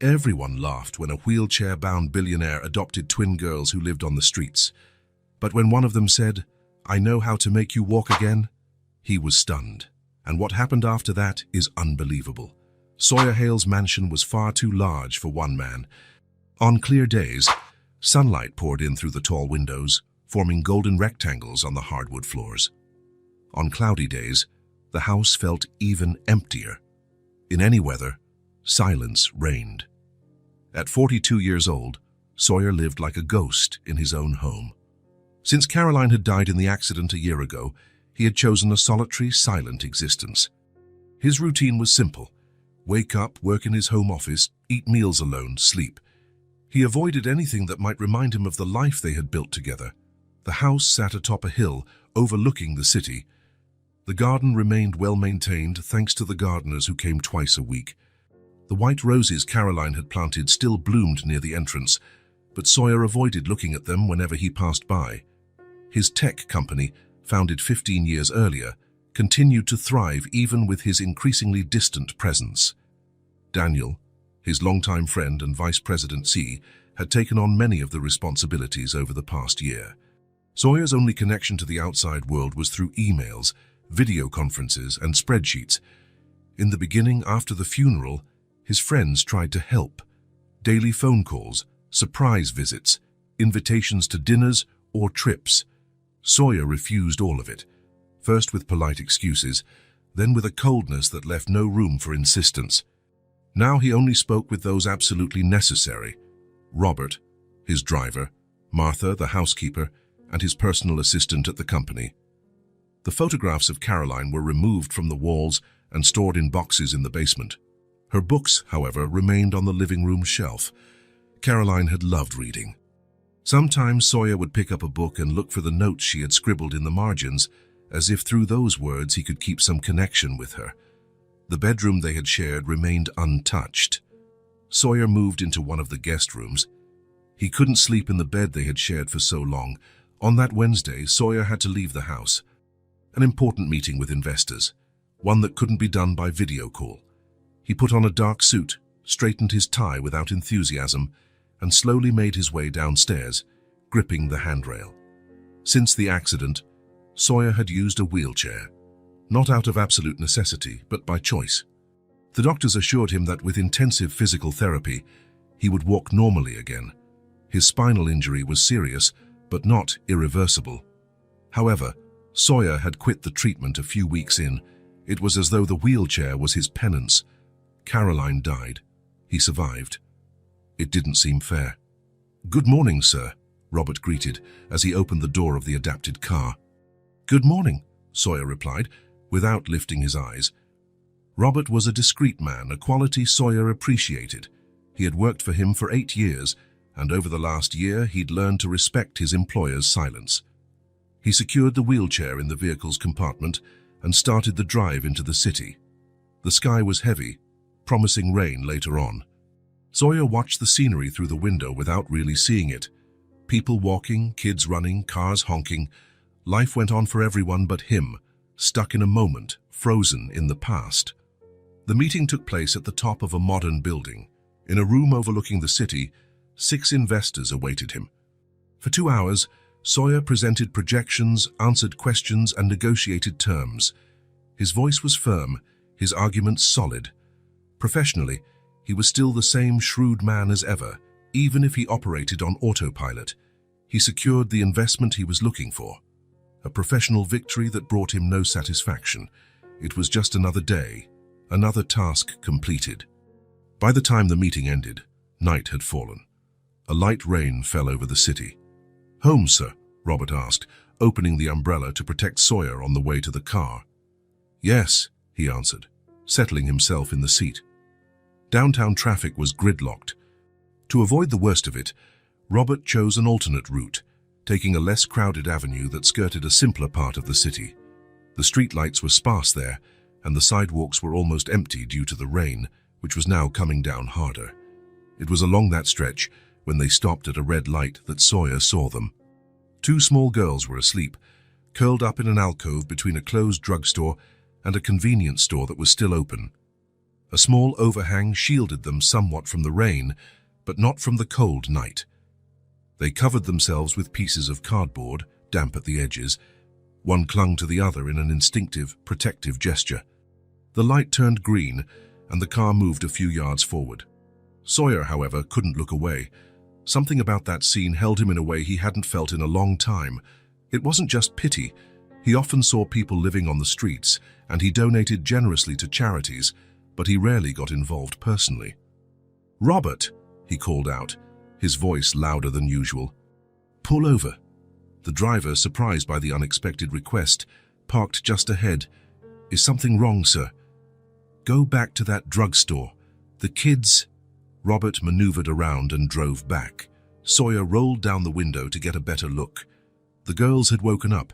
Everyone laughed when a wheelchair-bound billionaire adopted twin girls who lived on the streets. But when one of them said, "I know how to make you walk again," he was stunned. And what happened after that is unbelievable. Sawyer Hale's mansion was far too large for one man. On clear days, sunlight poured in through the tall windows, forming golden rectangles on the hardwood floors. On cloudy days, the house felt even emptier. In any weather, silence reigned. At 42 years old, Sawyer lived like a ghost in his own home. Since Caroline had died in the accident a year ago, he had chosen a solitary, silent existence. His routine was simple: wake up, work in his home office, eat meals alone, sleep. He avoided anything that might remind him of the life they had built together. The house sat atop a hill, overlooking the city. The garden remained well-maintained thanks to the gardeners who came twice a week. The white roses Caroline had planted still bloomed near the entrance, but Sawyer avoided looking at them whenever he passed by. His tech company, founded 15 years earlier, continued to thrive even with his increasingly distant presence. Daniel, his longtime friend and Vice President C, had taken on many of the responsibilities over the past year. Sawyer's only connection to the outside world was through emails, video conferences, and spreadsheets. In the beginning, after the funeral, his friends tried to help. Daily phone calls, surprise visits, invitations to dinners or trips. Sawyer refused all of it, first with polite excuses, then with a coldness that left no room for insistence. Now he only spoke with those absolutely necessary: Robert, his driver, Martha, the housekeeper, and his personal assistant at the company. The photographs of Caroline were removed from the walls and stored in boxes in the basement. Her books, however, remained on the living room shelf. Caroline had loved reading. Sometimes Sawyer would pick up a book and look for the notes she had scribbled in the margins, as if through those words he could keep some connection with her. The bedroom they had shared remained untouched. Sawyer moved into one of the guest rooms. He couldn't sleep in the bed they had shared for so long. On that Wednesday, Sawyer had to leave the house. An important meeting with investors, one that couldn't be done by video call. He put on a dark suit, straightened his tie without enthusiasm, and slowly made his way downstairs, gripping the handrail. Since the accident, Sawyer had used a wheelchair, not out of absolute necessity, but by choice. The doctors assured him that with intensive physical therapy, he would walk normally again. His spinal injury was serious, but not irreversible. However, Sawyer had quit the treatment a few weeks in. It was as though the wheelchair was his penance. Caroline died. He survived. It didn't seem fair. "Good morning, sir," Robert greeted as he opened the door of the adapted car. "Good morning," Sawyer replied, without lifting his eyes. Robert was a discreet man, a quality Sawyer appreciated. He had worked for him for 8 years, and over the last year he'd learned to respect his employer's silence. He secured the wheelchair in the vehicle's compartment and started the drive into the city. The sky was heavy, promising rain later on. Sawyer watched the scenery through the window without really seeing it. People walking, kids running, cars honking. Life went on for everyone but him, stuck in a moment, frozen in the past. The meeting took place at the top of a modern building. In a room overlooking the city, 6 investors awaited him. For 2 hours, Sawyer presented projections, answered questions, and negotiated terms. His voice was firm, his arguments solid. Professionally, he was still the same shrewd man as ever, even if he operated on autopilot. He secured the investment he was looking for. A professional victory that brought him no satisfaction. It was just another day, another task completed. By the time the meeting ended, night had fallen. A light rain fell over the city. "Home, sir?" Robert asked, opening the umbrella to protect Sawyer on the way to the car. "Yes," he answered, settling himself in the seat. Downtown traffic was gridlocked. To avoid the worst of it, Robert chose an alternate route, taking a less crowded avenue that skirted a simpler part of the city. The streetlights were sparse there, and the sidewalks were almost empty due to the rain, which was now coming down harder. It was along that stretch, when they stopped at a red light, that Sawyer saw them. 2 small girls were asleep, curled up in an alcove between a closed drugstore and a convenience store that was still open. A small overhang shielded them somewhat from the rain, but not from the cold night. They covered themselves with pieces of cardboard, damp at the edges. One clung to the other in an instinctive, protective gesture. The light turned green, and the car moved a few yards forward. Sawyer, however, couldn't look away. Something about that scene held him in a way he hadn't felt in a long time. It wasn't just pity. He often saw people living on the streets, and he donated generously to charities, but he rarely got involved personally. "Robert," he called out, his voice louder than usual. "Pull over." The driver, surprised by the unexpected request, parked just ahead. "Is something wrong, sir?" "Go back to that drugstore. The kids—" Robert maneuvered around and drove back. Sawyer rolled down the window to get a better look. The girls had woken up,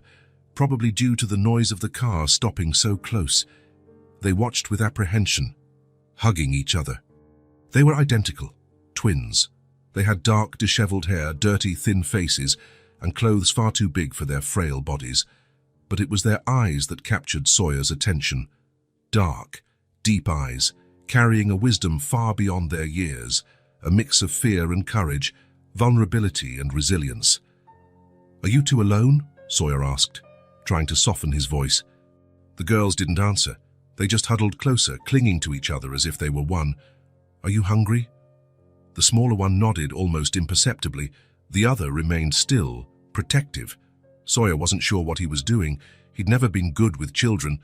probably due to the noise of the car stopping so close. They watched with apprehension, hugging each other. They were identical, twins. They had dark, disheveled hair, dirty, thin faces, and clothes far too big for their frail bodies. But it was their eyes that captured Sawyer's attention. Dark, deep eyes, carrying a wisdom far beyond their years, a mix of fear and courage, vulnerability and resilience. "Are you two alone?" Sawyer asked, trying to soften his voice. The girls didn't answer. They just huddled closer, clinging to each other as if they were one. "Are you hungry?" The smaller one nodded almost imperceptibly. The other remained still, protective. Sawyer wasn't sure what he was doing. He'd never been good with children.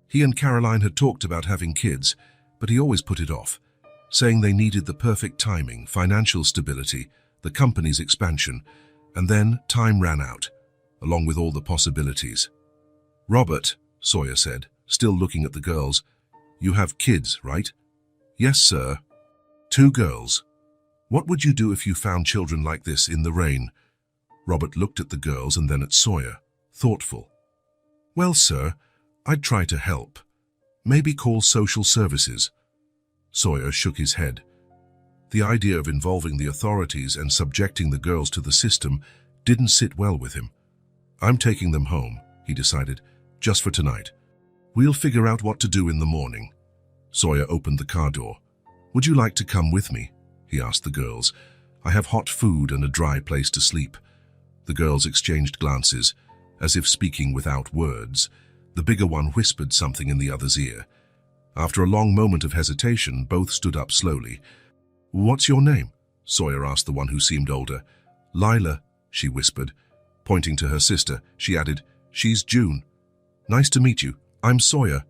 He and Caroline had talked about having kids, but he always put it off, saying they needed the perfect timing, financial stability, the company's expansion, and then time ran out, along with all the possibilities. "Robert," Sawyer said, still looking at the girls, "you have kids, right?" "Yes, sir." "Two girls. What would you do if you found children like this in the rain?" Robert looked at the girls and then at Sawyer, thoughtful. "Well, sir, I'd try to help. Maybe call social services." Sawyer shook his head. The idea of involving the authorities and subjecting the girls to the system didn't sit well with him. "I'm taking them home," he decided, "just for tonight. We'll figure out what to do in the morning." Sawyer opened the car door. "Would you like to come with me?" he asked the girls. "I have hot food and a dry place to sleep." The girls exchanged glances, as if speaking without words. The bigger one whispered something in the other's ear. After a long moment of hesitation, both stood up slowly. "What's your name?" Sawyer asked the one who seemed older. "Lila," she whispered. Pointing to her sister, she added, "She's June. Nice to meet you. I'm Sawyer."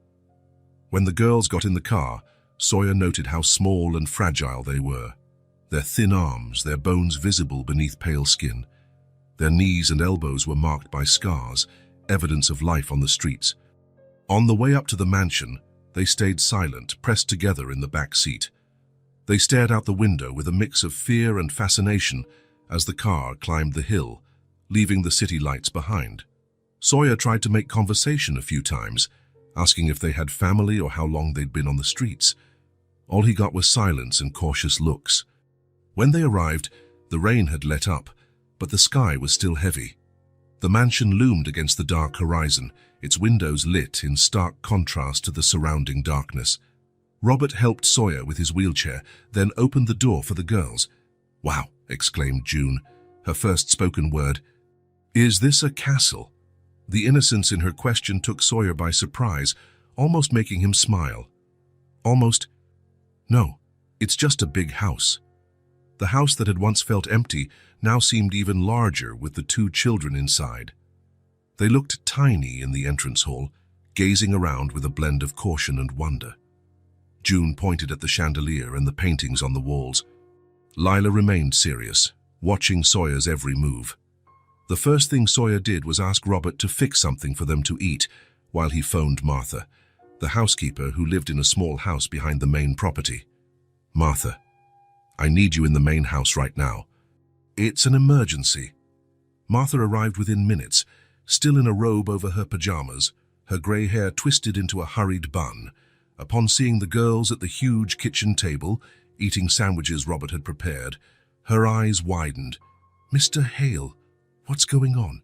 When the girls got in the car, Sawyer noted how small and fragile they were. Their thin arms, their bones visible beneath pale skin. Their knees and elbows were marked by scars, evidence of life on the streets. On the way up to the mansion, they stayed silent, pressed together in the back seat. They stared out the window with a mix of fear and fascination as the car climbed the hill, leaving the city lights behind. Sawyer tried to make conversation a few times, asking if they had family or how long they'd been on the streets. All he got was silence and cautious looks. When they arrived, the rain had let up, but the sky was still heavy. The mansion loomed against the dark horizon, its windows lit in stark contrast to the surrounding darkness. Robert helped Sawyer with his wheelchair, then opened the door for the girls. "Wow," exclaimed June, her first spoken word. "Is this a castle?" The innocence in her question took Sawyer by surprise, almost making him smile. Almost. "No, it's just a big house." The house that had once felt empty now seemed even larger with the two children inside. They looked tiny in the entrance hall, gazing around with a blend of caution and wonder. June pointed at the chandelier and the paintings on the walls. Lila remained serious, watching Sawyer's every move. The first thing Sawyer did was ask Robert to fix something for them to eat while he phoned Martha, the housekeeper who lived in a small house behind the main property. "Martha, I need you in the main house right now. It's an emergency." Martha arrived within minutes, still in a robe over her pajamas, her grey hair twisted into a hurried bun. Upon seeing the girls at the huge kitchen table, eating sandwiches Robert had prepared, her eyes widened. "Mr. Hale, what's going on?"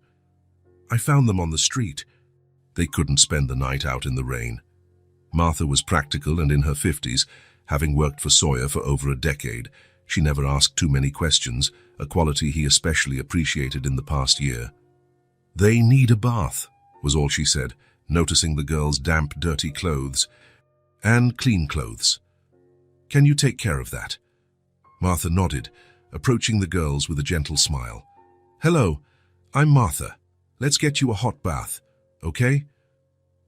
"I found them on the street. They couldn't spend the night out in the rain." Martha was practical and in her 50s, having worked for Sawyer for over a decade. She never asked too many questions, a quality he especially appreciated in the past year. "They need a bath," was all she said, noticing the girls' damp, dirty clothes. "And clean clothes. Can you take care of that?" Martha nodded, approaching the girls with a gentle smile. "Hello, I'm Martha. Let's get you a hot bath, okay?"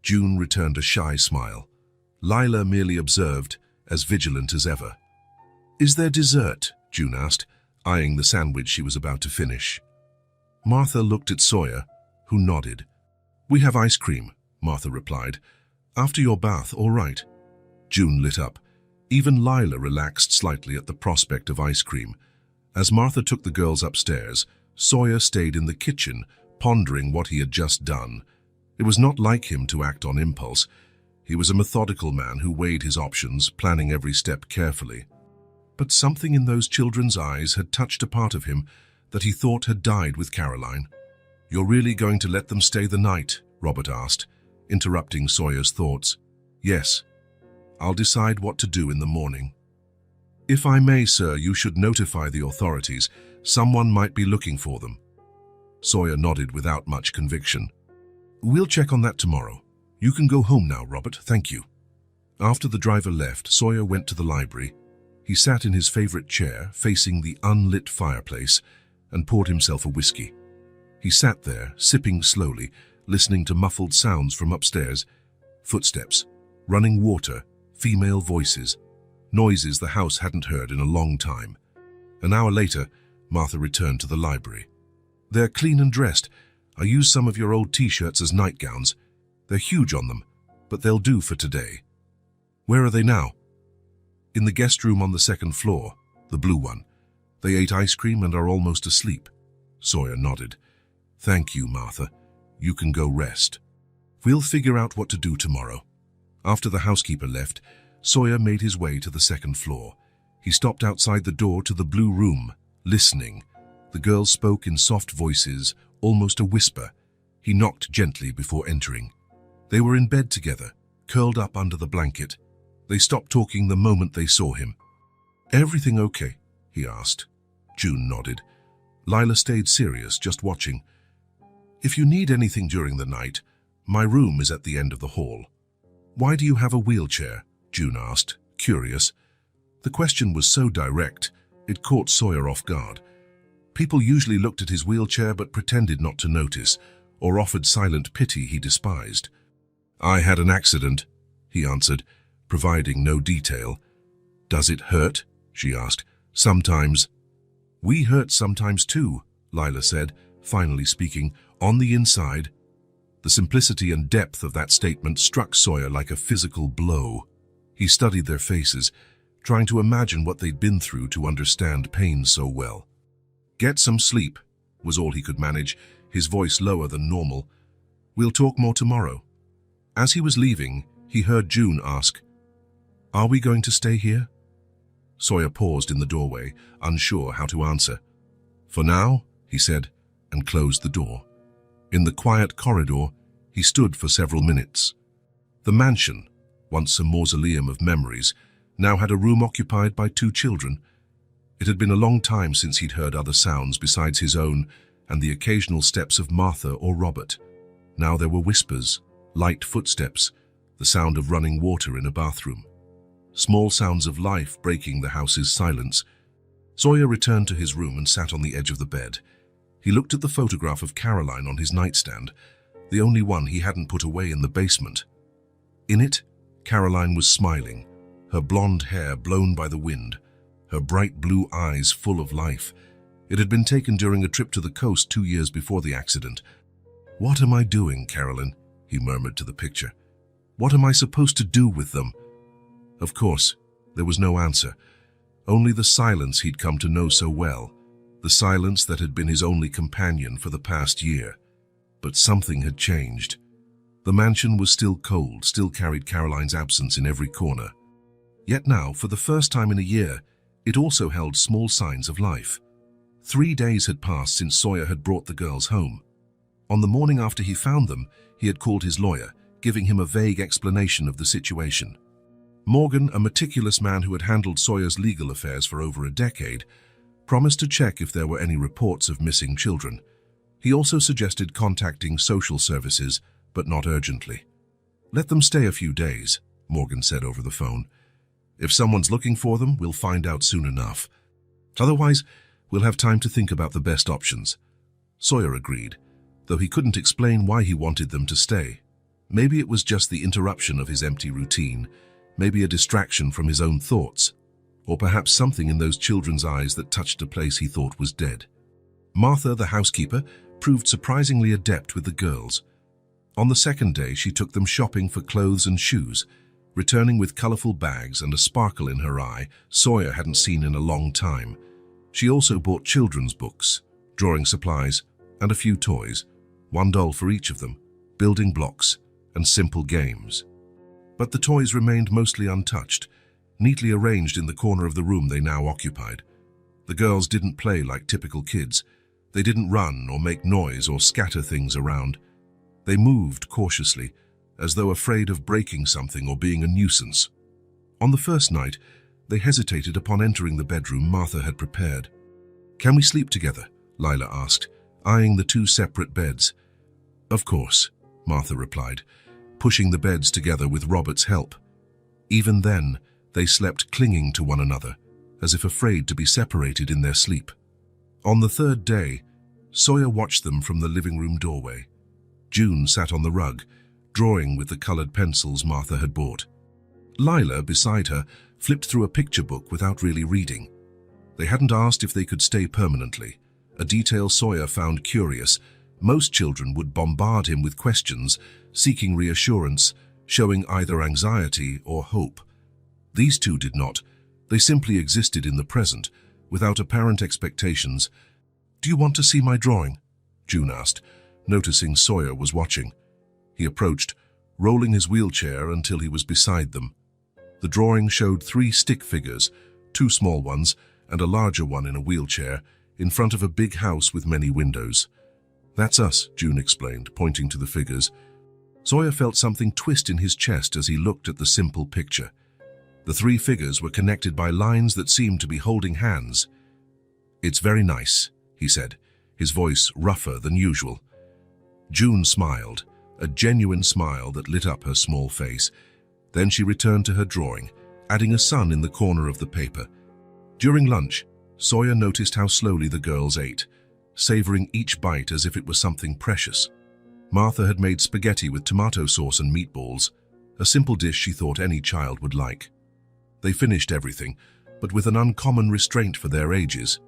June returned a shy smile. Lila merely observed, as vigilant as ever. "Is there dessert?" June asked, eyeing the sandwich she was about to finish. Martha looked at Sawyer, who nodded. "We have ice cream," Martha replied. "After your bath, all right." June lit up. Even Lila relaxed slightly at the prospect of ice cream. As Martha took the girls upstairs, Sawyer stayed in the kitchen, pondering what he had just done. It was not like him to act on impulse. He was a methodical man who weighed his options, planning every step carefully. But something in those children's eyes had touched a part of him that he thought had died with Caroline. "You're really going to let them stay the night?" Robert asked, interrupting Sawyer's thoughts. "Yes. I'll decide what to do in the morning." "If I may, sir, you should notify the authorities. Someone might be looking for them." Sawyer nodded without much conviction. "We'll check on that tomorrow. You can go home now, Robert, thank you." After the driver left, Sawyer went to the library. He sat in his favorite chair, facing the unlit fireplace, and poured himself a whiskey. He sat there, sipping slowly, listening to muffled sounds from upstairs. Footsteps, running water, female voices, noises the house hadn't heard in a long time. An hour later, Martha returned to the library. "They're clean and dressed. I used some of your old t-shirts as nightgowns. They're huge on them, but they'll do for today." "Where are they now?" "In the guest room on the second floor, the blue one. They ate ice cream and are almost asleep." Sawyer nodded. "Thank you, Martha. You can go rest. We'll figure out what to do tomorrow." After the housekeeper left, Sawyer made his way to the second floor. He stopped outside the door to the blue room, listening. The girls spoke in soft voices, almost a whisper. He knocked gently before entering. They were in bed together, curled up under the blanket. They stopped talking the moment they saw him. "Everything okay?" he asked. June nodded. Lila stayed serious, just watching. "If you need anything during the night, my room is at the end of the hall." "Why do you have a wheelchair?" June asked, curious. The question was so direct, it caught Sawyer off guard. People usually looked at his wheelchair but pretended not to notice, or offered silent pity he despised. "I had an accident," he answered, providing no detail. "Does it hurt?" she asked. "Sometimes." "We hurt sometimes too," Lila said, finally speaking, "on the inside." The simplicity and depth of that statement struck Sawyer like a physical blow. He studied their faces, trying to imagine what they'd been through to understand pain so well. "Get some sleep," was all he could manage, his voice lower than normal. "We'll talk more tomorrow." As he was leaving, he heard June ask, "Are we going to stay here?" Sawyer paused in the doorway, unsure how to answer. "For now," he said, and closed the door. In the quiet corridor, he stood for several minutes. The mansion, once a mausoleum of memories, now had a room occupied by 2 children. It had been a long time since he'd heard other sounds besides his own and the occasional steps of Martha or Robert. Now there were whispers, light footsteps, the sound of running water in a bathroom. Small sounds of life breaking the house's silence. Sawyer returned to his room and sat on the edge of the bed. He looked at the photograph of Caroline on his nightstand, the only one he hadn't put away in the basement. In it, Caroline was smiling, her blonde hair blown by the wind, her bright blue eyes full of life. It had been taken during a trip to the coast 2 years before the accident. "What am I doing, Carolyn?" he murmured to the picture. "What am I supposed to do with them?" Of course, there was no answer, only the silence he'd come to know so well, the silence that had been his only companion for the past year. But something had changed. The mansion was still cold, still carried Caroline's absence in every corner. Yet now, for the first time in a year, it also held small signs of life. 3 days had passed since Sawyer had brought the girls home. On the morning after he found them, he had called his lawyer, giving him a vague explanation of the situation. Morgan, a meticulous man who had handled Sawyer's legal affairs for over a decade, promised to check if there were any reports of missing children. He also suggested contacting social services, but not urgently. "Let them stay a few days," Morgan said over the phone. "If someone's looking for them, we'll find out soon enough. Otherwise, we'll have time to think about the best options." Sawyer agreed, though he couldn't explain why he wanted them to stay. Maybe it was just the interruption of his empty routine, maybe a distraction from his own thoughts, or perhaps something in those children's eyes that touched a place he thought was dead. Martha, the housekeeper, proved surprisingly adept with the girls. On the second day, she took them shopping for clothes and shoes, returning with colorful bags and a sparkle in her eye Sawyer hadn't seen in a long time. She also bought children's books, drawing supplies, and a few toys, one doll for each of them, building blocks, and simple games. But the toys remained mostly untouched, neatly arranged in the corner of the room they now occupied. The girls didn't play like typical kids. They didn't run or make noise or scatter things around. They moved cautiously, as though afraid of breaking something or being a nuisance. On the first night, they hesitated upon entering the bedroom Martha had prepared. "Can we sleep together?" Lila asked, eyeing the two separate beds. "Of course," Martha replied, pushing the beds together with Robert's help. Even then, they slept clinging to one another, as if afraid to be separated in their sleep. On the third day, Sawyer watched them from the living room doorway. June sat on the rug, drawing with the colored pencils Martha had bought. Lila, beside her, flipped through a picture book without really reading. They hadn't asked if they could stay permanently, a detail Sawyer found curious. Most children would bombard him with questions, seeking reassurance, showing either anxiety or hope. These two did not. They simply existed in the present, without apparent expectations. "Do you want to see my drawing?" June asked, noticing Sawyer was watching. He approached, rolling his wheelchair until he was beside them. The drawing showed 3 stick figures, 2 small ones and a larger one in a wheelchair, in front of a big house with many windows. "That's us," June explained, pointing to the figures. Sawyer felt something twist in his chest as he looked at the simple picture. The 3 figures were connected by lines that seemed to be holding hands. "It's very nice," he said, his voice rougher than usual. June smiled, a genuine smile that lit up her small face. Then she returned to her drawing, adding a sun in the corner of the paper. During lunch, Sawyer noticed how slowly the girls ate, savoring each bite as if it was something precious. Martha had made spaghetti with tomato sauce and meatballs, a simple dish she thought any child would like. They finished everything, but with an uncommon restraint for their ages.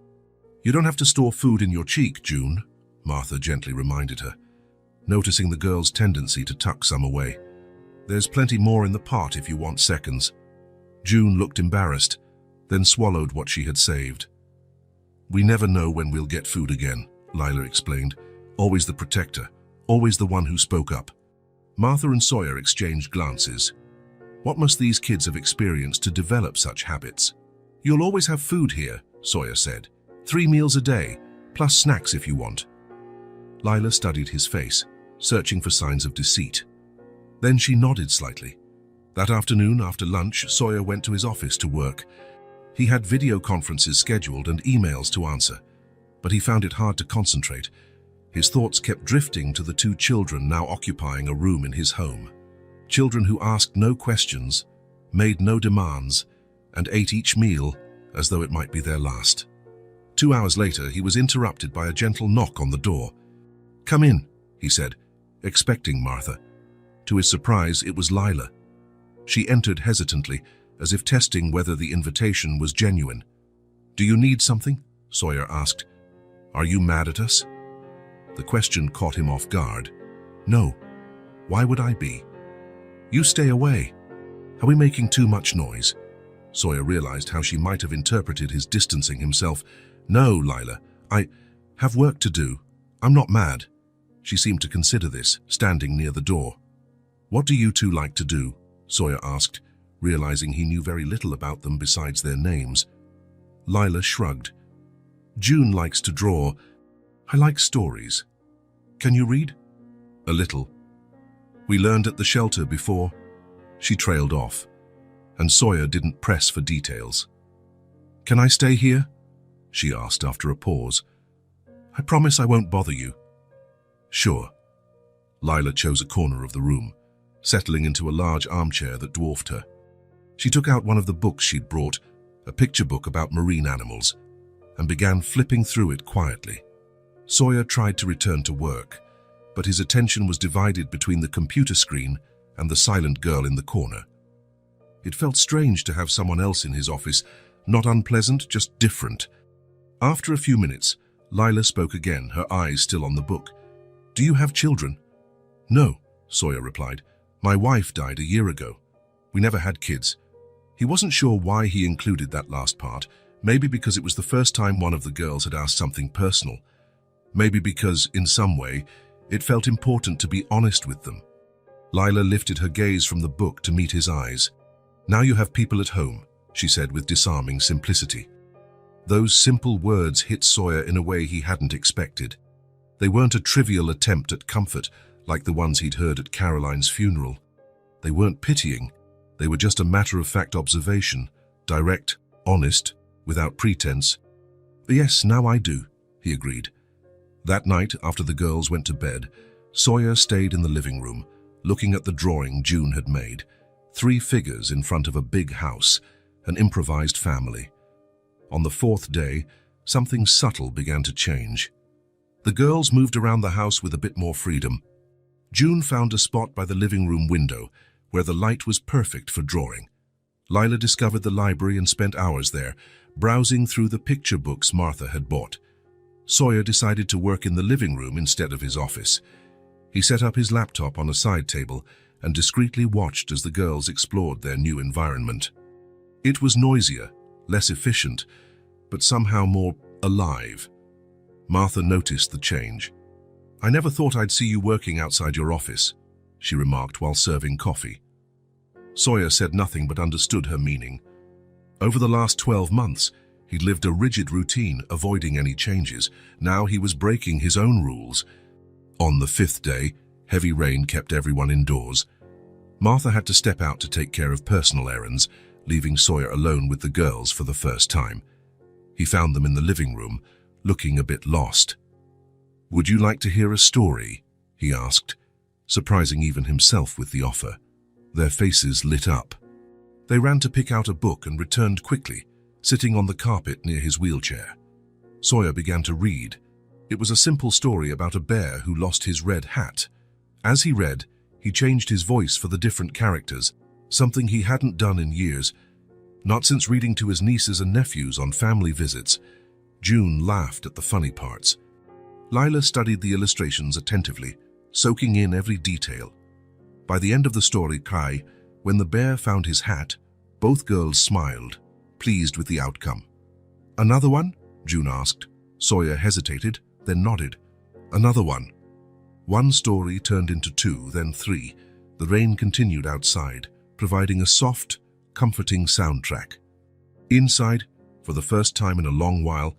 "You don't have to store food in your cheek, June," Martha gently reminded her, noticing the girl's tendency to tuck some away. "There's plenty more in the pot if you want seconds." June looked embarrassed, then swallowed what she had saved. "We never know when we'll get food again," Lila explained, always the protector, always the one who spoke up. Martha and Sawyer exchanged glances. What must these kids have experienced to develop such habits? "You'll always have food here," Sawyer said. 3 meals a day, plus snacks if you want." Lila studied his face, searching for signs of deceit. Then she nodded slightly. That afternoon, after lunch, Sawyer went to his office to work. He had video conferences scheduled and emails to answer, but he found it hard to concentrate. His thoughts kept drifting to the 2 children now occupying a room in his home. Children who asked no questions, made no demands, and ate each meal as though it might be their last. 2 hours later, he was interrupted by a gentle knock on the door. "Come in," he said, expecting Martha. To his surprise, it was Lila. She entered hesitantly, as if testing whether the invitation was genuine. "Do you need something?" Sawyer asked. "Are you mad at us?" The question caught him off guard. "No. Why would I be?" "You stay away. Are we making too much noise?" Sawyer realized how she might have interpreted his distancing himself. "No, Lila. I have work to do. I'm not mad." She seemed to consider this, standing near the door. "What do you two like to do?" Sawyer asked, realizing he knew very little about them besides their names. Lila shrugged. "June likes to draw. I like stories. Can you read?" "A little." We learned at the shelter before. She trailed off, and Sawyer didn't press for details. Can I stay here? She asked after a pause. I promise I won't bother you. Sure. Lila chose a corner of the room, settling into a large armchair that dwarfed her. She took out one of the books she'd brought, a picture book about marine animals, and began flipping through it quietly. Sawyer tried to return to work, but his attention was divided between the computer screen and the silent girl in the corner. It felt strange to have someone else in his office, not unpleasant, just different. After a few minutes, Lila spoke again, her eyes still on the book. Do you have children? No, Sawyer replied. My wife died a year ago. We never had kids. He wasn't sure why he included that last part, maybe because it was the first time one of the girls had asked something personal. Maybe because, in some way, it felt important to be honest with them. Lila lifted her gaze from the book to meet his eyes. Now you have people at home, she said with disarming simplicity. Those simple words hit Sawyer in a way he hadn't expected. They weren't a trivial attempt at comfort like the ones he'd heard at Caroline's funeral. They weren't pitying. They were just a matter-of-fact observation, direct, honest, without pretense. Yes, now I do, he agreed. That night, after the girls went to bed, Sawyer stayed in the living room, looking at the drawing June had made. 3 figures in front of a big house, an improvised family. On the 4th day, something subtle began to change. The girls moved around the house with a bit more freedom. June found a spot by the living room window where the light was perfect for drawing. Lila discovered the library and spent hours there, browsing through the picture books Martha had bought. Sawyer decided to work in the living room instead of his office. He set up his laptop on a side table and discreetly watched as the girls explored their new environment. It was noisier, less efficient, but somehow more alive. Martha noticed the change. I never thought I'd see you working outside your office, she remarked while serving coffee. Sawyer said nothing but understood her meaning. Over the last 12 months, he'd lived a rigid routine, avoiding any changes. Now he was breaking his own rules. On the 5th day, heavy rain kept everyone indoors. Martha had to step out to take care of personal errands, leaving Sawyer alone with the girls for the first time. He found them in the living room, looking a bit lost. Would you like to hear a story? He asked, surprising even himself with the offer. Their faces lit up. They ran to pick out a book and returned quickly, sitting on the carpet near his wheelchair. Sawyer began to read. It was a simple story about a bear who lost his red hat. As he read, he changed his voice for the different characters, something he hadn't done in years, not since reading to his nieces and nephews on family visits. June laughed at the funny parts. Lila studied the illustrations attentively, soaking in every detail. By the end of the story, when the bear found his hat, both girls smiled, pleased with the outcome. Another one? June asked. Sawyer hesitated, then nodded. Another one. One story turned into 2, then 3. The rain continued outside, providing a soft, comforting soundtrack. Inside, for the first time in a long while,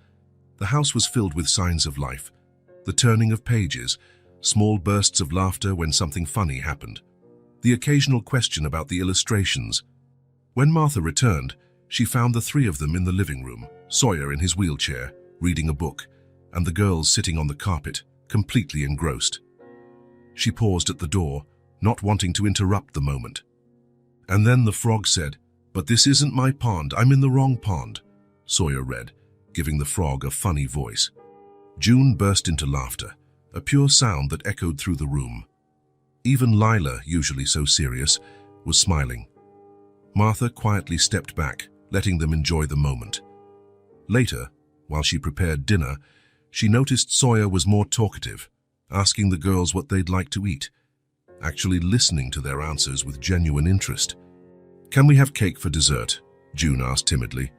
the house was filled with signs of life. The turning of pages, small bursts of laughter when something funny happened. The occasional question about the illustrations. When Martha returned, she found the 3 of them in the living room, Sawyer in his wheelchair, reading a book, and the girls sitting on the carpet, completely engrossed. She paused at the door, not wanting to interrupt the moment. And then the frog said, "But this isn't my pond, I'm in the wrong pond," Sawyer read, giving the frog a funny voice. June burst into laughter, a pure sound that echoed through the room. Even Lila, usually so serious, was smiling. Martha quietly stepped back, letting them enjoy the moment. Later, while she prepared dinner, she noticed Sawyer was more talkative, asking the girls what they'd like to eat, actually listening to their answers with genuine interest. "Can we have cake for dessert?" June asked timidly.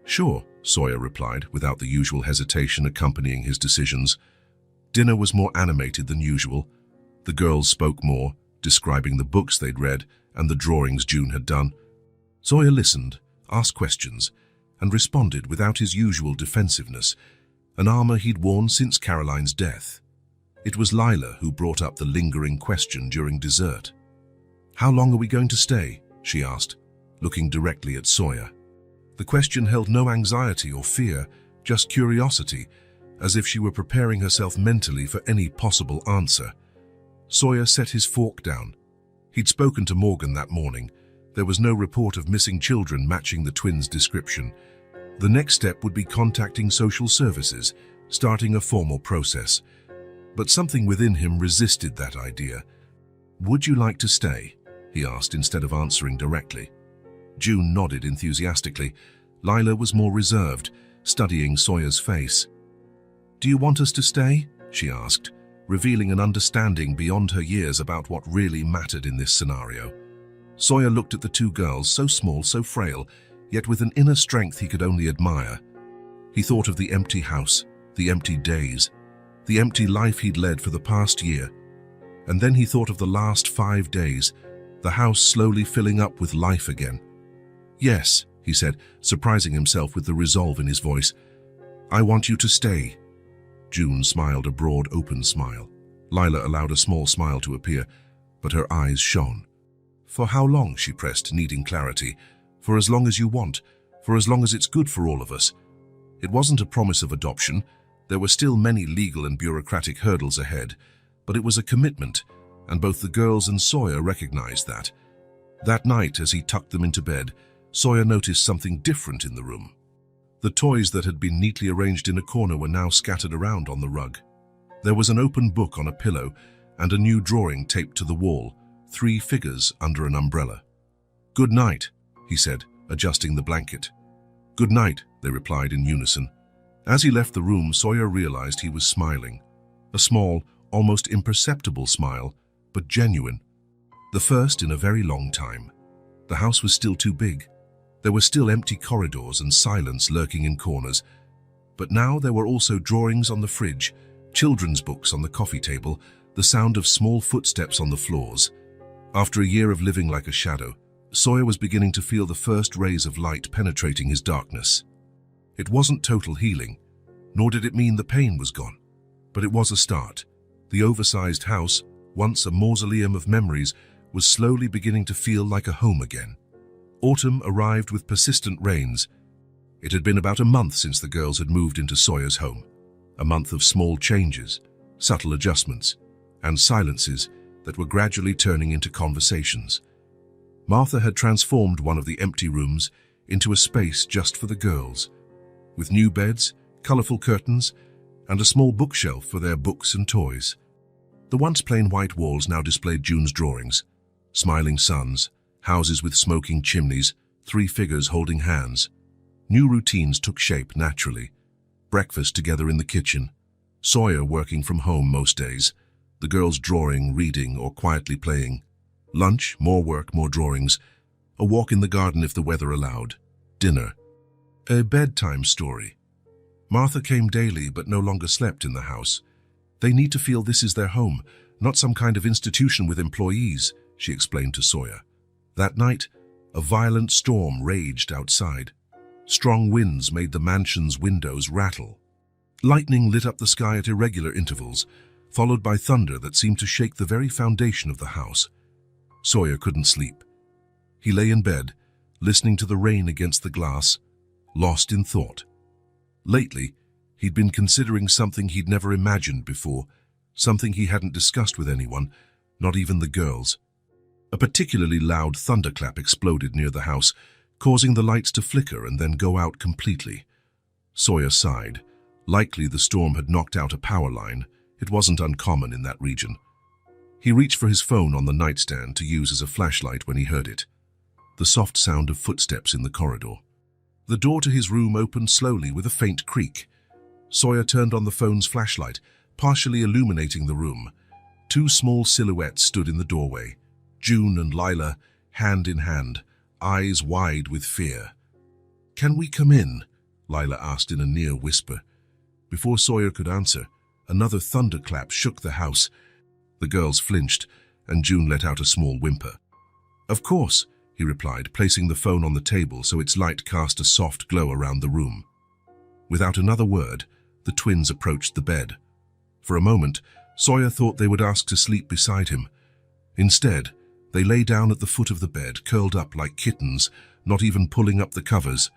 "Sure," Sawyer replied, without the usual hesitation accompanying his decisions. Dinner was more animated than usual. The girls spoke more, describing the books they'd read and the drawings June had done. Sawyer listened, asked questions, and responded without his usual defensiveness, an armor he'd worn since Caroline's death. It was Lila who brought up the lingering question during dessert. "How long are we going to stay?" she asked, looking directly at Sawyer. The question held no anxiety or fear, just curiosity, as if she were preparing herself mentally for any possible answer. Sawyer set his fork down. He'd spoken to Morgan that morning. There was no report of missing children matching the twins' description. The next step would be contacting social services, starting a formal process. But something within him resisted that idea. "Would you like to stay?" he asked instead of answering directly. June nodded enthusiastically. Lila was more reserved, studying Sawyer's face. "Do you want us to stay?" she asked, revealing an understanding beyond her years about what really mattered in this scenario. Sawyer looked at the two girls, so small, so frail, yet with an inner strength he could only admire. He thought of the empty house, the empty days, the empty life he'd led for the past year. And then he thought of the last 5 days, the house slowly filling up with life again. "Yes," he said, surprising himself with the resolve in his voice. "I want you to stay." June smiled a broad, open smile. Lila allowed a small smile to appear, but her eyes shone. "For how long?" she pressed, needing clarity. "For as long as you want, for as long as it's good for all of us." It wasn't a promise of adoption. There were still many legal and bureaucratic hurdles ahead, but it was a commitment, and both the girls and Sawyer recognized that. That night, as he tucked them into bed, Sawyer noticed something different in the room. The toys that had been neatly arranged in a corner were now scattered around on the rug. There was an open book on a pillow and a new drawing taped to the wall, 3 figures under an umbrella. "Good night," he said, adjusting the blanket. "Good night," they replied in unison. As he left the room, Sawyer realized he was smiling. A small, almost imperceptible smile, but genuine. The first in a very long time. The house was still too big. There were still empty corridors and silence lurking in corners. But now there were also drawings on the fridge, children's books on the coffee table, the sound of small footsteps on the floors. After a year of living like a shadow, Sawyer was beginning to feel the first rays of light penetrating his darkness. It wasn't total healing, nor did it mean the pain was gone. But it was a start. The oversized house, once a mausoleum of memories, was slowly beginning to feel like a home again. Autumn arrived with persistent rains. It had been about a month since the girls had moved into Sawyer's home. A month of small changes, subtle adjustments, and silences that were gradually turning into conversations. Martha had transformed one of the empty rooms into a space just for the girls, with new beds, colorful curtains, and a small bookshelf for their books and toys. The once plain white walls now displayed June's drawings, smiling suns, houses with smoking chimneys, 3 figures holding hands. New routines took shape naturally. Breakfast together in the kitchen, Sawyer working from home most days, the girls drawing, reading, or quietly playing. Lunch, more work, more drawings. A walk in the garden if the weather allowed. Dinner. A bedtime story. Martha came daily but no longer slept in the house. "They need to feel this is their home, not some kind of institution with employees," she explained to Sawyer. That night, a violent storm raged outside. Strong winds made the mansion's windows rattle. Lightning lit up the sky at irregular intervals, followed by thunder that seemed to shake the very foundation of the house. Sawyer couldn't sleep. He lay in bed, listening to the rain against the glass, lost in thought. Lately, he'd been considering something he'd never imagined before, something he hadn't discussed with anyone, not even the girls. A particularly loud thunderclap exploded near the house, causing the lights to flicker and then go out completely. Sawyer sighed. Likely the storm had knocked out a power line. It wasn't uncommon in that region. He reached for his phone on the nightstand to use as a flashlight when he heard it. The soft sound of footsteps in the corridor. The door to his room opened slowly with a faint creak. Sawyer turned on the phone's flashlight, partially illuminating the room. 2 small silhouettes stood in the doorway. June and Lila, hand in hand, eyes wide with fear. "Can we come in?" Lila asked in a near whisper. Before Sawyer could answer, another thunderclap shook the house. The girls flinched, and June let out a small whimper. "Of course," he replied, placing the phone on the table so its light cast a soft glow around the room. Without another word, the twins approached the bed. For a moment, Sawyer thought they would ask to sleep beside him. Instead, they lay down at the foot of the bed, curled up like kittens, not even pulling up the covers.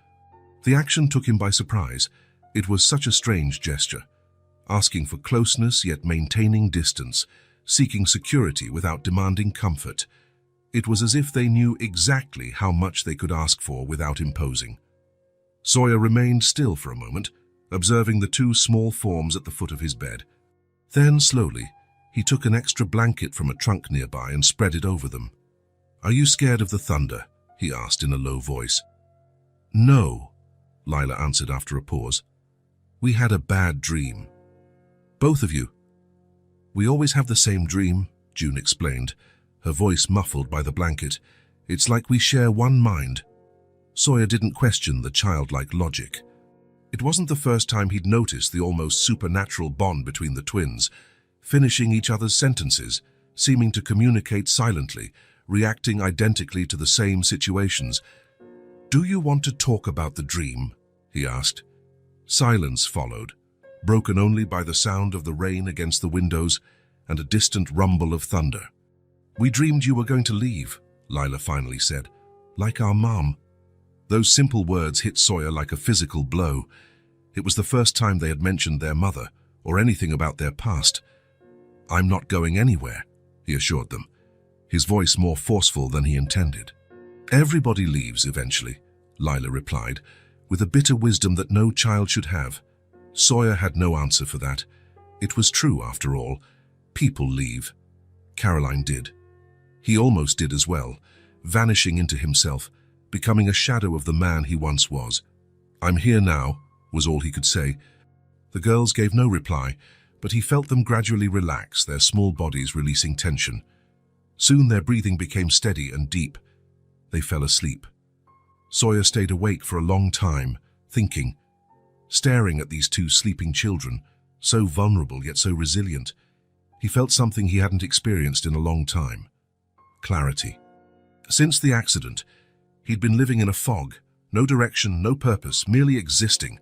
The action took him by surprise. It was such a strange gesture, asking for closeness yet maintaining distance, seeking security without demanding comfort. It was as if they knew exactly how much they could ask for without imposing. Sawyer remained still for a moment, observing the two small forms at the foot of his bed. Then, slowly, he took an extra blanket from a trunk nearby and spread it over them. "Are you scared of the thunder?" he asked in a low voice. "No," Lila answered after a pause. "We had a bad dream." "Both of you?" "We always have the same dream," June explained, her voice muffled by the blanket. "It's like we share one mind." Sawyer didn't question the childlike logic. It wasn't the first time he'd noticed the almost supernatural bond between the twins, finishing each other's sentences, seeming to communicate silently, reacting identically to the same situations. "Do you want to talk about the dream?" he asked. Silence followed, broken only by the sound of the rain against the windows and a distant rumble of thunder. "We dreamed you were going to leave," Lila finally said. "Like our mom." Those simple words hit Sawyer like a physical blow. It was the first time they had mentioned their mother or anything about their past. "I'm not going anywhere," he assured them, his voice more forceful than he intended. "Everybody leaves eventually," Lila replied, with a bitter wisdom that no child should have. Sawyer had no answer for that. It was true, after all. People leave. Caroline did. He almost did as well, vanishing into himself, becoming a shadow of the man he once was. "I'm here now," was all he could say. The girls gave no reply, but he felt them gradually relax, their small bodies releasing tension. Soon their breathing became steady and deep. They fell asleep. Sawyer stayed awake for a long time, thinking, staring at these two sleeping children, so vulnerable yet so resilient. He felt something he hadn't experienced in a long time. Clarity. Since the accident, he'd been living in a fog, no direction, no purpose, merely existing.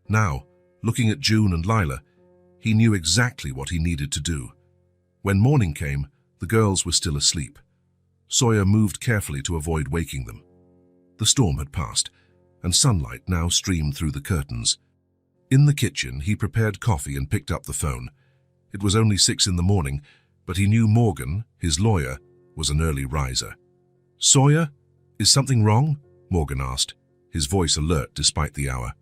Now, looking at June and Lila, he knew exactly what he needed to do. When morning came, the girls were still asleep. Sawyer moved carefully to avoid waking them. The storm had passed, and sunlight now streamed through the curtains. In the kitchen, he prepared coffee and picked up the phone. It was only 6 in the morning, but he knew Morgan, his lawyer, was an early riser. "Sawyer, is something wrong?" Morgan asked, his voice alert despite the hour.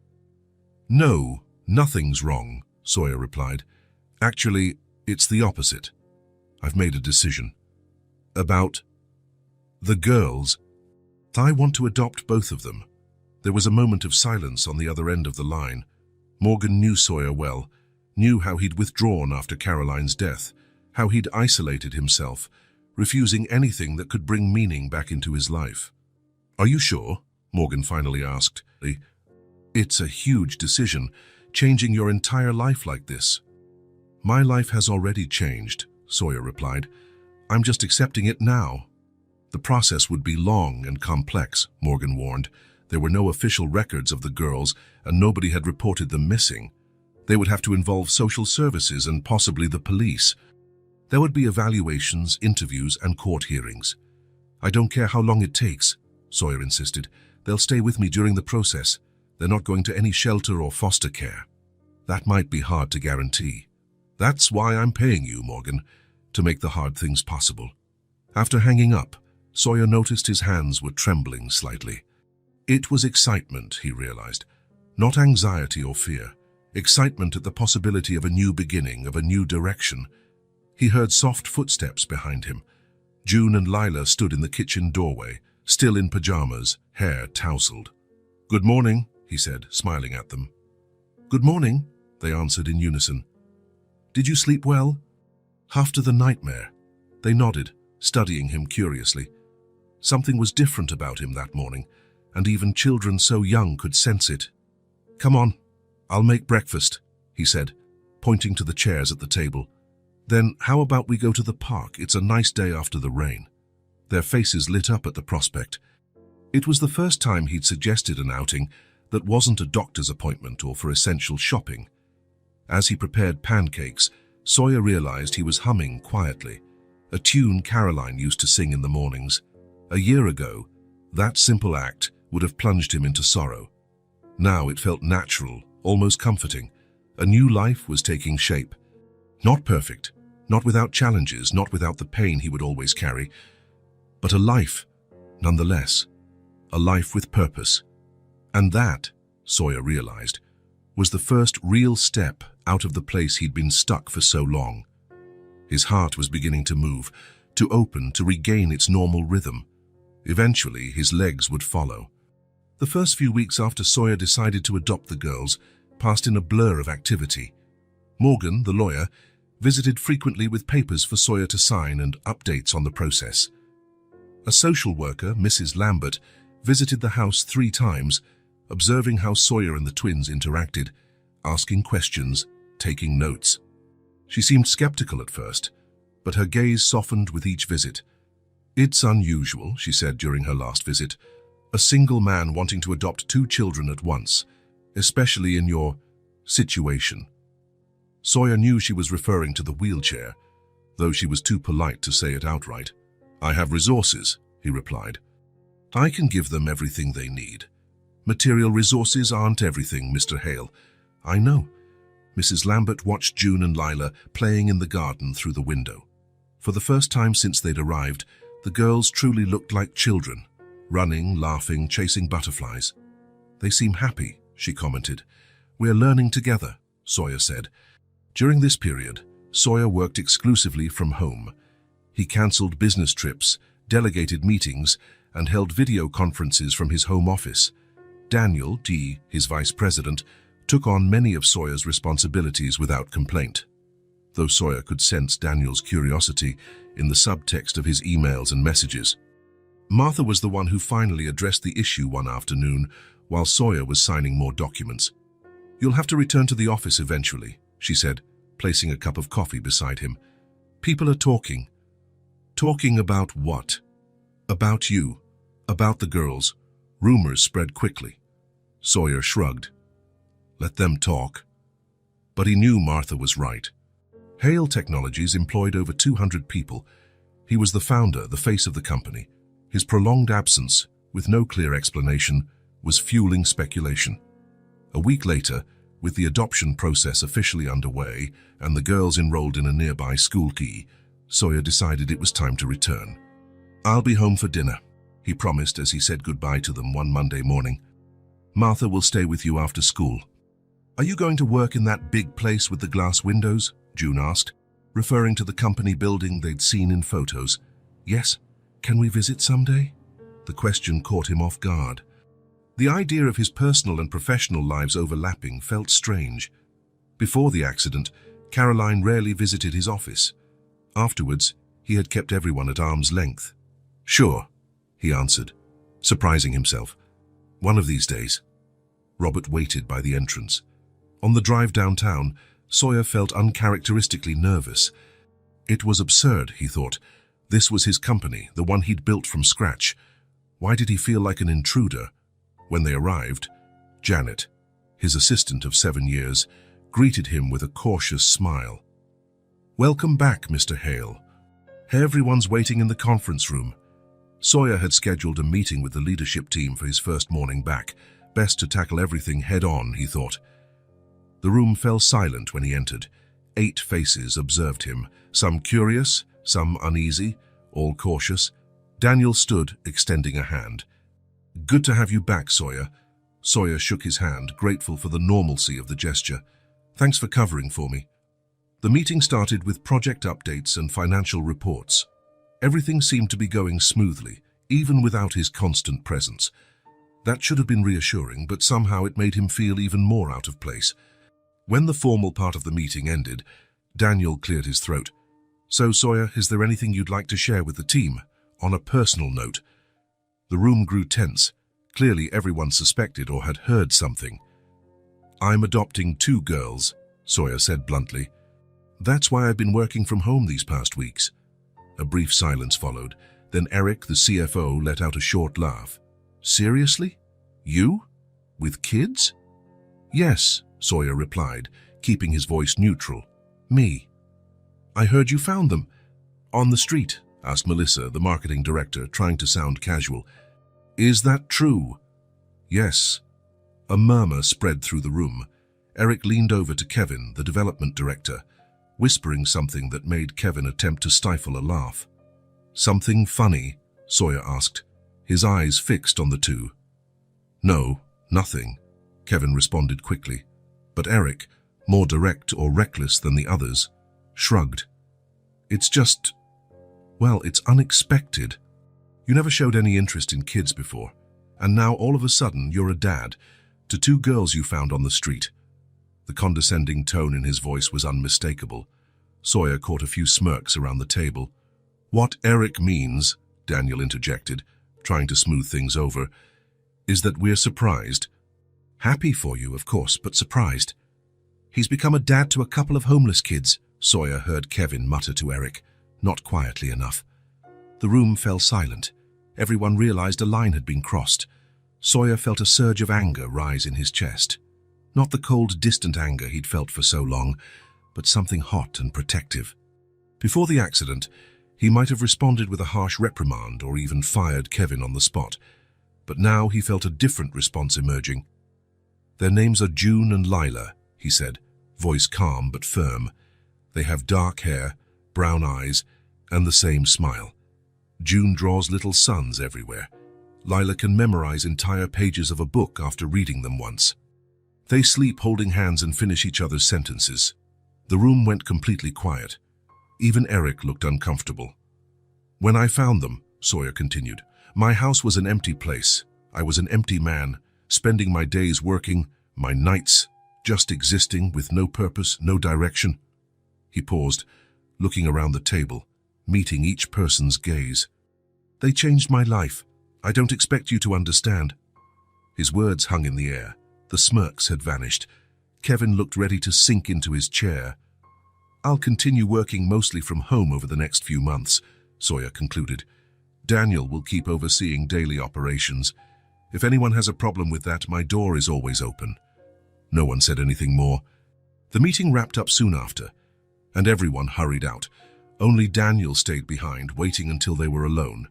"No, nothing's wrong," Sawyer replied. "Actually, it's the opposite. I've made a decision. About the girls. I want to adopt both of them." There was a moment of silence on the other end of the line. Morgan knew Sawyer well, knew how he'd withdrawn after Caroline's death, how he'd isolated himself, refusing anything that could bring meaning back into his life. "Are you sure?" Morgan finally asked. "It's a huge decision, changing your entire life like this." "My life has already changed," Sawyer replied. "I'm just accepting it now." The process would be long and complex, Morgan warned. There were no official records of the girls, and nobody had reported them missing. They would have to involve social services and possibly the police. There would be evaluations, interviews, and court hearings. "I don't care how long it takes," Sawyer insisted. "They'll stay with me during the process. They're not going to any shelter or foster care." "That might be hard to guarantee." "That's why I'm paying you, Morgan, to make the hard things possible." After hanging up, Sawyer noticed his hands were trembling slightly. It was excitement, he realized, not anxiety or fear. Excitement at the possibility of a new beginning, of a new direction. He heard soft footsteps behind him. June and Lila stood in the kitchen doorway, still in pajamas, hair tousled. "Good morning," he said, smiling at them. "Good morning," they answered in unison. "Did you sleep well?" "After the nightmare." They nodded, studying him curiously. Something was different about him that morning, and even children so young could sense it. "Come on, I'll make breakfast," he said, pointing to the chairs at the table. "Then how about we go to the park? It's a nice day after the rain." Their faces lit up at the prospect. It was the first time he'd suggested an outing that wasn't a doctor's appointment or for essential shopping. As he prepared pancakes, Sawyer realized he was humming quietly, a tune Caroline used to sing in the mornings. A year ago, that simple act would have plunged him into sorrow. Now it felt natural, almost comforting. A new life was taking shape. Not perfect, not without challenges, not without the pain he would always carry, but a life, nonetheless. A life with purpose. And that, Sawyer realized, was the first real step out of the place he'd been stuck for so long. His heart was beginning to move, to open, to regain its normal rhythm. Eventually, his legs would follow. The first few weeks after Sawyer decided to adopt the girls passed in a blur of activity. Morgan, the lawyer, visited frequently with papers for Sawyer to sign and updates on the process. A social worker, Mrs. Lambert, visited the house 3 times, observing how Sawyer and the twins interacted, asking questions, taking notes. She seemed skeptical at first, but her gaze softened with each visit. "It's unusual," she said during her last visit, "a single man wanting to adopt 2 children at once, especially in your situation." Sawyer knew she was referring to the wheelchair, though she was too polite to say it outright. "I have resources," he replied. "I can give them everything they need." "Material resources aren't everything, Mr. Hale." "I know." Mrs. Lambert watched June and Lila playing in the garden through the window. For the first time since they'd arrived, the girls truly looked like children, running, laughing, chasing butterflies. "They seem happy," she commented. "We're learning together," Sawyer said. During this period, Sawyer worked exclusively from home. He cancelled business trips, delegated meetings, and held video conferences from his home office. Daniel, his vice president, took on many of Sawyer's responsibilities without complaint, though Sawyer could sense Daniel's curiosity in the subtext of his emails and messages. Martha was the one who finally addressed the issue one afternoon while Sawyer was signing more documents. "You'll have to return to the office eventually," she said, placing a cup of coffee beside him. "People are talking." "Talking about what?" "About you. About the girls." Rumors spread quickly. Sawyer shrugged. Let them talk. But he knew Martha was right. Hale Technologies employed over 200 people. He was the founder, the face of the company. His prolonged absence, with no clear explanation, was fueling speculation. A week later, with the adoption process officially underway and the girls enrolled in a nearby school, Sawyer decided it was time to return. "I'll be home for dinner," he promised as he said goodbye to them one Monday morning. "Martha will stay with you after school." "Are you going to work in that big place with the glass windows?" June asked, referring to the company building they'd seen in photos. "Yes. Can we visit someday?" The question caught him off guard. The idea of his personal and professional lives overlapping felt strange. Before the accident, Caroline rarely visited his office. Afterwards, he had kept everyone at arm's length. "Sure," he answered, surprising himself. "One of these days." Robert waited by the entrance. On the drive downtown, Sawyer felt uncharacteristically nervous. It was absurd, he thought. This was his company, the one he'd built from scratch. Why did he feel like an intruder? When they arrived, Janet, his assistant of 7 years, greeted him with a cautious smile. "Welcome back, Mr. Hale. Everyone's waiting in the conference room." Sawyer had scheduled a meeting with the leadership team for his first morning back. Best to tackle everything head-on, he thought. The room fell silent when he entered. 8 faces observed him, some curious, some uneasy, all cautious. Daniel stood, extending a hand. "Good to have you back, Sawyer." Sawyer shook his hand, grateful for the normalcy of the gesture. "Thanks for covering for me." The meeting started with project updates and financial reports. Everything seemed to be going smoothly, even without his constant presence. That should have been reassuring, but somehow it made him feel even more out of place. When the formal part of the meeting ended, Daniel cleared his throat. "So, Sawyer, is there anything you'd like to share with the team, on a personal note?" The room grew tense. Clearly everyone suspected or had heard something. "I'm adopting 2 girls," Sawyer said bluntly. "That's why I've been working from home these past weeks." A brief silence followed. Then Eric, the CFO, let out a short laugh. "Seriously? You? With kids?" "Yes," Sawyer replied, keeping his voice neutral. "Me." I heard you found them. On the street, asked Melissa, the marketing director, trying to sound casual. Is that true? Yes. A murmur spread through the room. Eric leaned over to Kevin, the development director, whispering something that made Kevin attempt to stifle a laugh. Something funny? Sawyer asked, his eyes fixed on the two. No, nothing, Kevin responded quickly. But Eric, more direct or reckless than the others, shrugged. It's just, well, it's unexpected. You never showed any interest in kids before, and now all of a sudden you're a dad to two girls you found on the street. The condescending tone in his voice was unmistakable. Sawyer caught a few smirks around the table. What Eric means, Daniel interjected, trying to smooth things over, is that we're surprised. Happy for you, of course, but surprised. He's become a dad to a couple of homeless kids, Sawyer heard Kevin mutter to Eric, not quietly enough. The room fell silent. Everyone realized a line had been crossed. Sawyer felt a surge of anger rise in his chest. Not the cold, distant anger he'd felt for so long, but something hot and protective. Before the accident, he might have responded with a harsh reprimand or even fired Kevin on the spot. But now he felt a different response emerging. Their names are June and Lila, he said, voice calm but firm. They have dark hair, brown eyes, and the same smile. June draws little suns everywhere. Lila can memorize entire pages of a book after reading them once. They sleep holding hands and finish each other's sentences. The room went completely quiet. Even Eric looked uncomfortable. When I found them, Sawyer continued, my house was an empty place. I was an empty man, spending my days working, my nights just existing with no purpose, no direction. He paused, looking around the table, meeting each person's gaze. They changed my life. I don't expect you to understand. His words hung in the air. The smirks had vanished. Kevin looked ready to sink into his chair. I'll continue working mostly from home over the next few months, Sawyer concluded. Daniel will keep overseeing daily operations. If anyone has a problem with that, my door is always open. No one said anything more. The meeting wrapped up soon after, and everyone hurried out. Only Daniel stayed behind, waiting until they were alone.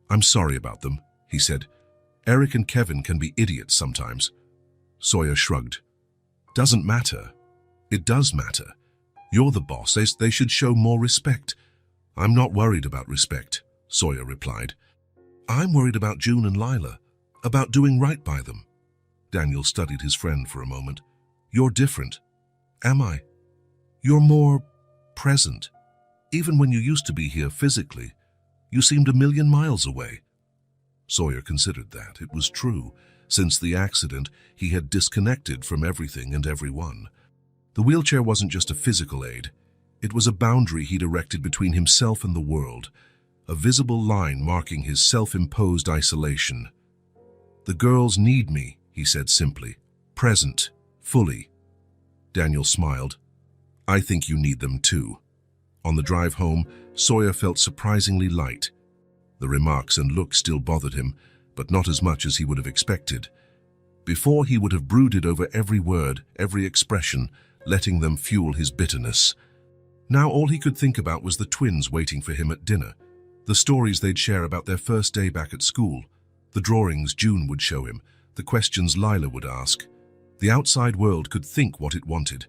I'm sorry about them, he said. Eric and Kevin can be idiots sometimes. Sawyer shrugged. Doesn't matter. It does matter. You're the boss. They should show more respect. I'm not worried about respect, Sawyer replied. I'm worried about June and Lila, about doing right by them. Daniel studied his friend for a moment. You're different. Am I? You're more present. Even when you used to be here physically, you seemed a million miles away. Sawyer considered that. It was true. Since the accident, he had disconnected from everything and everyone. The wheelchair wasn't just a physical aid. It was a boundary he'd erected between himself and the world, a visible line marking his self-imposed isolation. The girls need me, he said simply. Present, fully. Daniel smiled. I think you need them too. On the drive home, Sawyer felt surprisingly light. The remarks and look still bothered him, but not as much as he would have expected. Before, he would have brooded over every word, every expression, letting them fuel his bitterness. Now all he could think about was the twins waiting for him at dinner, the stories they'd share about their first day back at school, the drawings June would show him, the questions Lila would ask. The outside world could think what it wanted.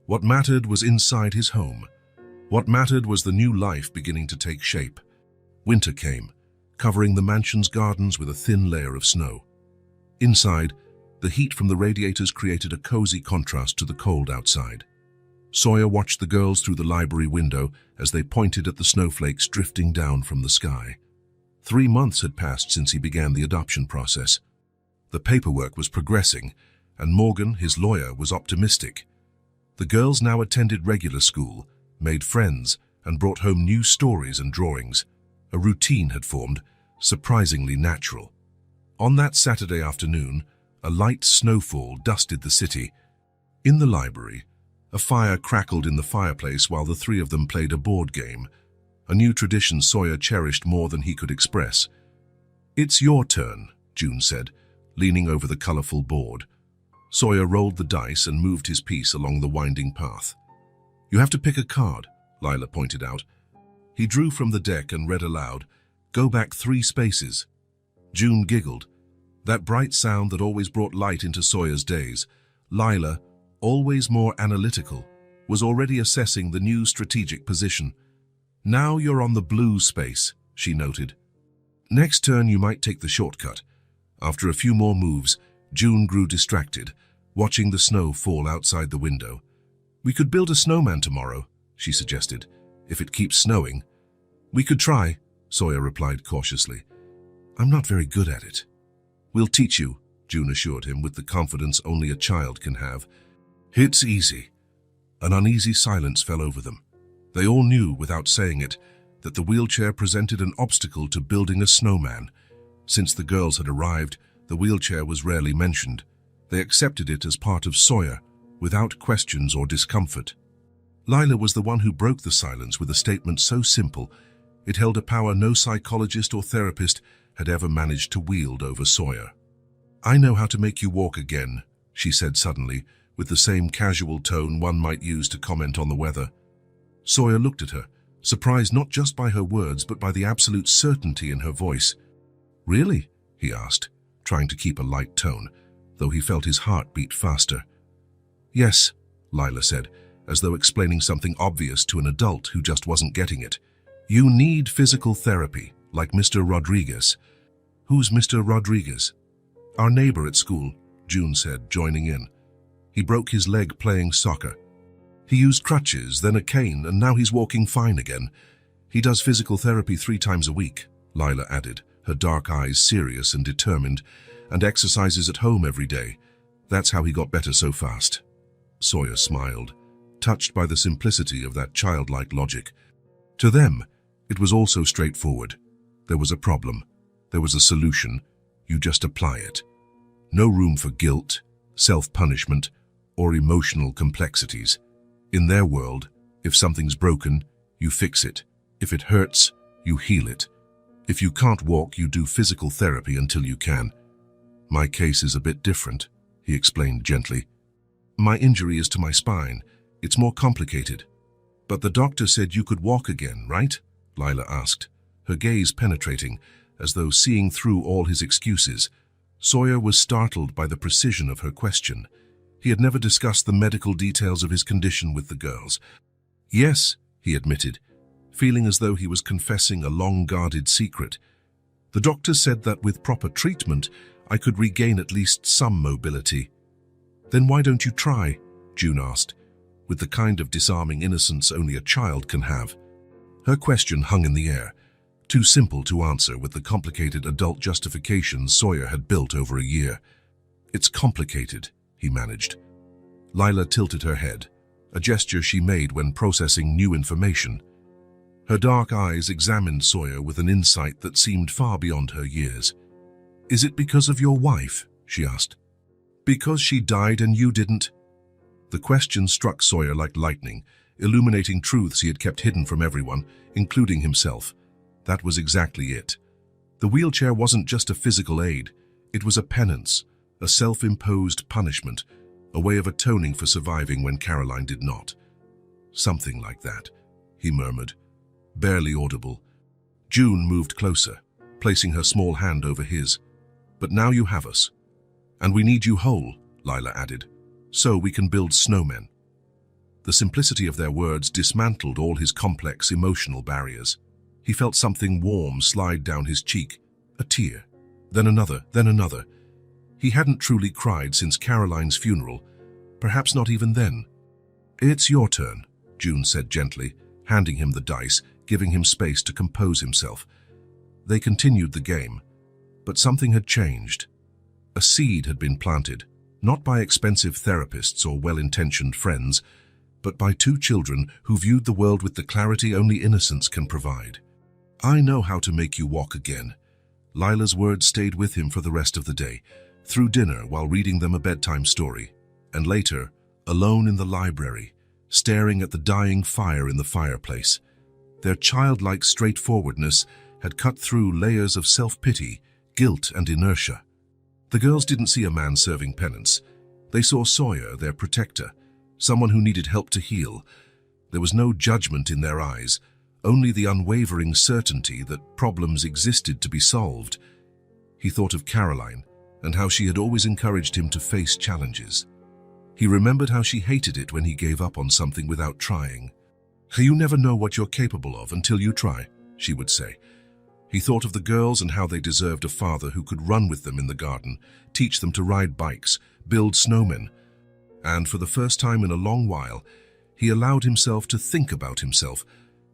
What mattered was inside his home. What mattered was the new life beginning to take shape. Winter came, covering the mansion's gardens with a thin layer of snow. Inside, the heat from the radiators created a cozy contrast to the cold outside. Sawyer watched the girls through the library window as they pointed at the snowflakes drifting down from the sky. 3 months had passed since he began the adoption process. The paperwork was progressing, and Morgan, his lawyer, was optimistic. The girls now attended regular school, made friends, and brought home new stories and drawings. A routine had formed, surprisingly natural. On that Saturday afternoon, a light snowfall dusted the city. In the library, a fire crackled in the fireplace while the three of them played a board game, a new tradition Sawyer cherished more than he could express. It's your turn, June said, leaning over the colorful board. Sawyer rolled the dice and moved his piece along the winding path. You have to pick a card. Lila pointed out. He drew from the deck and read aloud, "Go back 3 spaces." June giggled. That bright sound that always brought light into Sawyer's days. Lila, always more analytical, was already assessing the new strategic position. "Now you're on the blue space," she noted. "Next turn you might take the shortcut." After a few more moves, June grew distracted, watching the snow fall outside the window. "We could build a snowman tomorrow," she suggested, "if it keeps snowing." "We could try," Sawyer replied cautiously. "I'm not very good at it." "We'll teach you," June assured him with the confidence only a child can have. "It's easy." An uneasy silence fell over them. They all knew, without saying it, that the wheelchair presented an obstacle to building a snowman. Since the girls had arrived, the wheelchair was rarely mentioned. They accepted it as part of Sawyer, without questions or discomfort. Lila was the one who broke the silence with a statement so simple, it held a power no psychologist or therapist had ever managed to wield over Sawyer. "I know how to make you walk again," she said suddenly, with the same casual tone one might use to comment on the weather. Sawyer looked at her, surprised not just by her words but by the absolute certainty in her voice. "Really?" he asked, trying to keep a light tone, though he felt his heart beat faster. "Yes," Lila said, as though explaining something obvious to an adult who just wasn't getting it. "You need physical therapy, like Mr. Rodriguez." "Who's Mr. Rodriguez?" "Our neighbor at school," June said, joining in. "He broke his leg playing soccer. He used crutches, then a cane, and now he's walking fine again. He does physical therapy 3 times a week," Lila added, her dark eyes serious and determined, "and exercises at home every day. That's how he got better so fast." Sawyer smiled, touched by the simplicity of that childlike logic. To them, it was also straightforward. There was a problem. There was a solution. You just apply it. No room for guilt, self-punishment, or emotional complexities. In their world, if something's broken, you fix it. If it hurts, you heal it. If you can't walk, you do physical therapy until you can. "My case is a bit different," he explained gently. "My injury is to my spine. It's more complicated." "But the doctor said you could walk again, right?" Lila asked, her gaze penetrating, as though seeing through all his excuses. Sawyer was startled by the precision of her question. He had never discussed the medical details of his condition with the girls. "Yes," he admitted, feeling as though he was confessing a long-guarded secret. "The doctor said that with proper treatment, I could regain at least some mobility." "Then why don't you try?" June asked, with the kind of disarming innocence only a child can have. Her question hung in the air, too simple to answer with the complicated adult justifications Sawyer had built over a year. "It's complicated," he managed. Lila tilted her head, a gesture she made when processing new information. Her dark eyes examined Sawyer with an insight that seemed far beyond her years. "Is it because of your wife?" she asked. "Because she died and you didn't?" The question struck Sawyer like lightning, illuminating truths he had kept hidden from everyone, including himself. That was exactly it. The wheelchair wasn't just a physical aid. It was a penance, a self-imposed punishment, a way of atoning for surviving when Caroline did not. "Something like that," he murmured, barely audible. June moved closer, placing her small hand over his. "But now you have us. And we need you whole," Lila added, "so we can build snowmen." The simplicity of their words dismantled all his complex emotional barriers. He felt something warm slide down his cheek, a tear, then another, then another. He hadn't truly cried since Caroline's funeral, perhaps not even then. "It's your turn," June said gently, handing him the dice, giving him space to compose himself. They continued the game, but something had changed. A seed had been planted, not by expensive therapists or well-intentioned friends, but by 2 children who viewed the world with the clarity only innocence can provide. "I know how to make you walk again." Lila's words stayed with him for the rest of the day, through dinner while reading them a bedtime story, and later, alone in the library, staring at the dying fire in the fireplace. Their childlike straightforwardness had cut through layers of self-pity, guilt, and inertia. The girls didn't see a man serving penance. They saw Sawyer, their protector, someone who needed help to heal. There was no judgment in their eyes, only the unwavering certainty that problems existed to be solved. He thought of Caroline and how she had always encouraged him to face challenges. He remembered how she hated it when he gave up on something without trying. "You never know what you're capable of until you try," she would say. He thought of the girls and how they deserved a father who could run with them in the garden, teach them to ride bikes, build snowmen. And for the first time in a long while, he allowed himself to think about himself,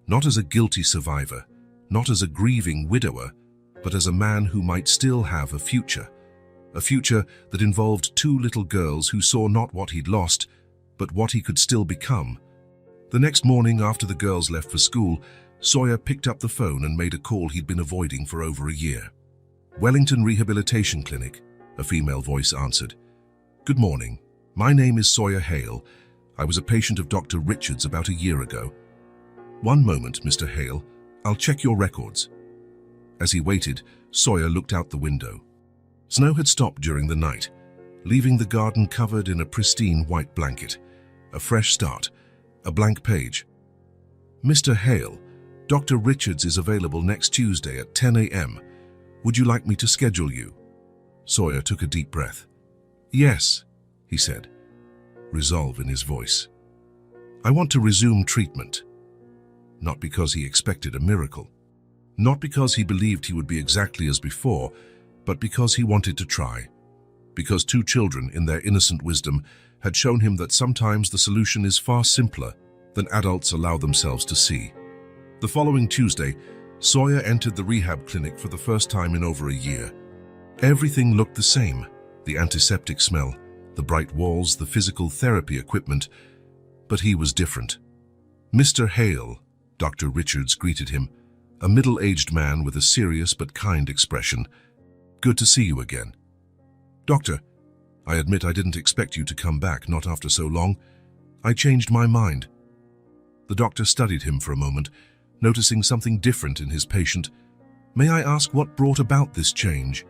not as a guilty survivor, not as a grieving widower, but as a man who might still have a future that involved two little girls who saw not what he'd lost, but what he could still become. The next morning, after the girls left for school, Sawyer picked up the phone and made a call he'd been avoiding for over a year. "Wellington Rehabilitation Clinic," a female voice answered. "Good morning. My name is Sawyer Hale. I was a patient of Dr. Richards about a year ago." "One moment, Mr. Hale. I'll check your records." As he waited, Sawyer looked out the window. Snow had stopped during the night, leaving the garden covered in a pristine white blanket. A fresh start, a blank page. "Mr. Hale, Dr. Richards is available next Tuesday at 10 a.m. Would you like me to schedule you?" Sawyer took a deep breath. "Yes," he said, resolve in his voice. "I want to resume treatment." Not because he expected a miracle. Not because he believed he would be exactly as before, but because he wanted to try. Because two children, in their innocent wisdom, had shown him that sometimes the solution is far simpler than adults allow themselves to see. The following Tuesday, Sawyer entered the rehab clinic for the first time in over a year. Everything looked the same: the antiseptic smell, the bright walls, the physical therapy equipment. But he was different. "Mr. Hale," Dr. Richards greeted him, a middle-aged man with a serious but kind expression. "Good to see you again." "Doctor, I admit I didn't expect you to come back, not after so long. I changed my mind." The doctor studied him for a moment, noticing something different in his patient. "May I ask what brought about this change?"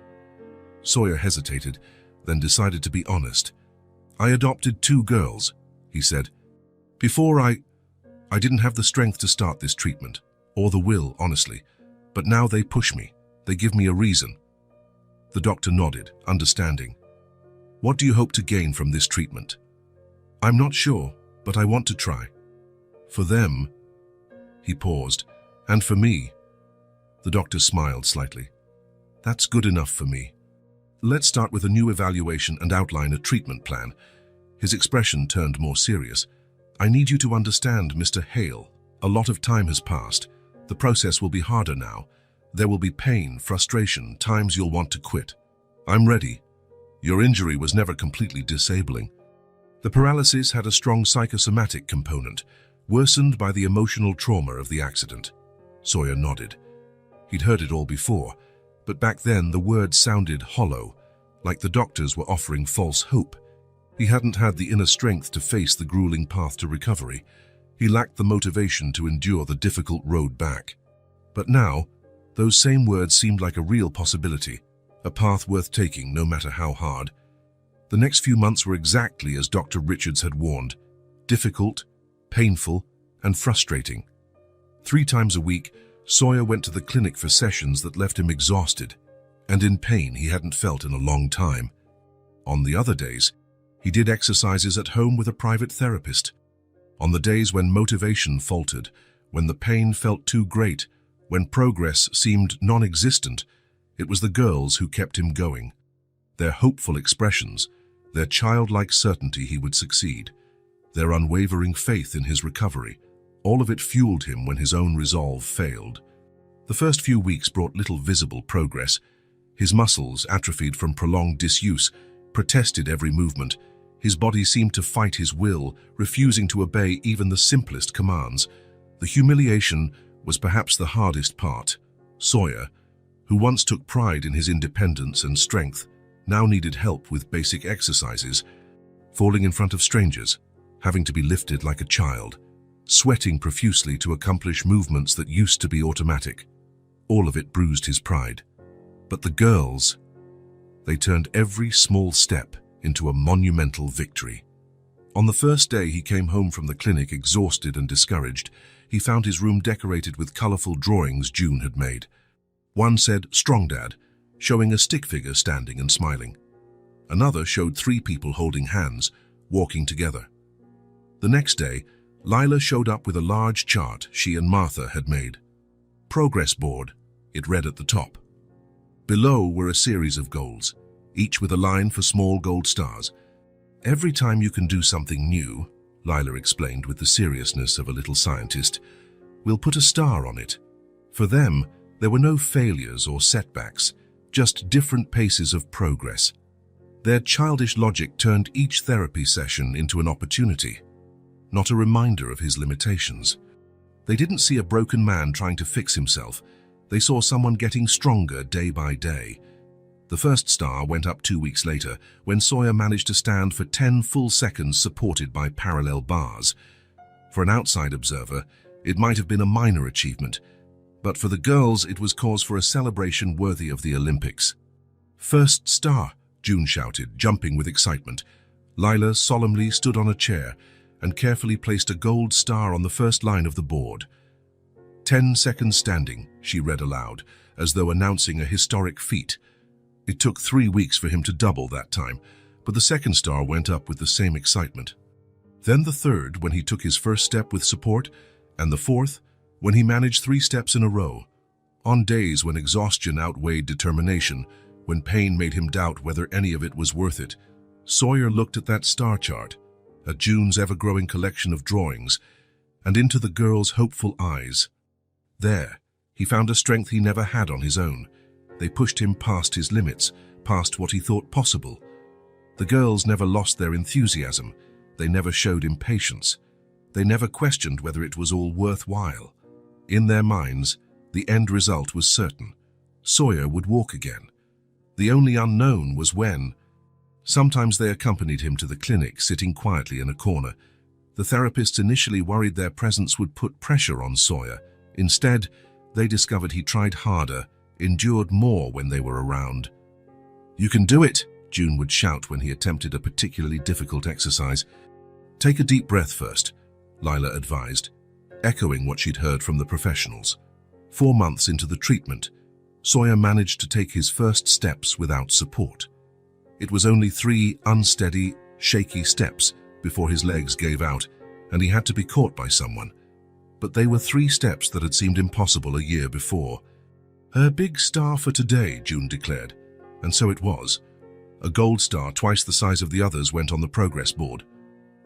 Sawyer hesitated, then decided to be honest. "I adopted two girls," he said. "Before I didn't have the strength to start this treatment, or the will, honestly. But now they push me. They give me a reason." The doctor nodded, understanding. "What do you hope to gain from this treatment?" "I'm not sure, but I want to try." "For them?" He paused. "And for me?" The doctor smiled slightly. "That's good enough for me. Let's start with a new evaluation and outline a treatment plan." His expression turned more serious. "I need you to understand, Mr. Hale. A lot of time has passed. The process will be harder now. There will be pain, frustration, times you'll want to quit. I'm ready. Your injury was never completely disabling. The paralysis had a strong psychosomatic component, worsened by the emotional trauma of the accident." Sawyer nodded. He'd heard it all before, but back then the words sounded hollow, like the doctors were offering false hope. He hadn't had the inner strength to face the grueling path to recovery. He lacked the motivation to endure the difficult road back. But now, those same words seemed like a real possibility, a path worth taking no matter how hard. The next few months were exactly as Dr. Richards had warned: difficult, painful, and frustrating. 3 times a week, Sawyer went to the clinic for sessions that left him exhausted and in pain he hadn't felt in a long time. On the other days, he did exercises at home with a private therapist. On the days when motivation faltered, when the pain felt too great, when progress seemed non-existent, it was the girls who kept him going. Their hopeful expressions, their childlike certainty he would succeed, their unwavering faith in his recovery, all of it fueled him when his own resolve failed. The first few weeks brought little visible progress. His muscles, atrophied from prolonged disuse, protested every movement. His body seemed to fight his will, refusing to obey even the simplest commands. The humiliation was perhaps the hardest part. Sawyer, who once took pride in his independence and strength, now needed help with basic exercises, falling in front of strangers, having to be lifted like a child, sweating profusely to accomplish movements that used to be automatic. All of it bruised his pride. But the girls, they turned every small step into a monumental victory. On the first day he came home from the clinic exhausted and discouraged, he found his room decorated with colorful drawings June had made. One said, "Strong Dad," showing a stick figure standing and smiling. Another showed 3 people holding hands, walking together. The next day, Lila showed up with a large chart she and Martha had made. "Progress board," it read at the top. Below were a series of goals, each with a line for small gold stars. "Every time you can do something new," Lila explained with the seriousness of a little scientist, "we'll put a star on it." For them, there were no failures or setbacks, just different paces of progress. Their childish logic turned each therapy session into an opportunity, not a reminder of his limitations. They didn't see a broken man trying to fix himself. They saw someone getting stronger day by day. The first star went up 2 weeks later, when Sawyer managed to stand for 10 full seconds supported by parallel bars. For an outside observer, it might have been a minor achievement, but for the girls it was cause for a celebration worthy of the Olympics. "First star!" June shouted, jumping with excitement. Lila solemnly stood on a chair and carefully placed a gold star on the first line of the board. 10 seconds standing, she read aloud, as though announcing a historic feat. It took 3 weeks for him to double that time, but the second star went up with the same excitement. Then the third, when he took his first step with support, and the fourth, when he managed 3 steps in a row. On days when exhaustion outweighed determination, when pain made him doubt whether any of it was worth it, Sawyer looked at that star chart, at June's ever-growing collection of drawings, and into the girl's hopeful eyes. There, he found a strength he never had on his own. They pushed him past his limits, past what he thought possible. The girls never lost their enthusiasm. They never showed impatience. They never questioned whether it was all worthwhile. In their minds, the end result was certain. Sawyer would walk again. The only unknown was when. Sometimes they accompanied him to the clinic, sitting quietly in a corner. The therapists initially worried their presence would put pressure on Sawyer. Instead, they discovered he tried harder, endured more when they were around. "You can do it," June would shout when he attempted a particularly difficult exercise. "Take a deep breath first," Lila advised, echoing what she'd heard from the professionals. 4 months into the treatment, Sawyer managed to take his first steps without support. It was only 3 unsteady, shaky steps before his legs gave out, and he had to be caught by someone. But they were 3 steps that had seemed impossible a year before. "A big star for today," June declared, and so it was. A gold star twice the size of the others went on the progress board.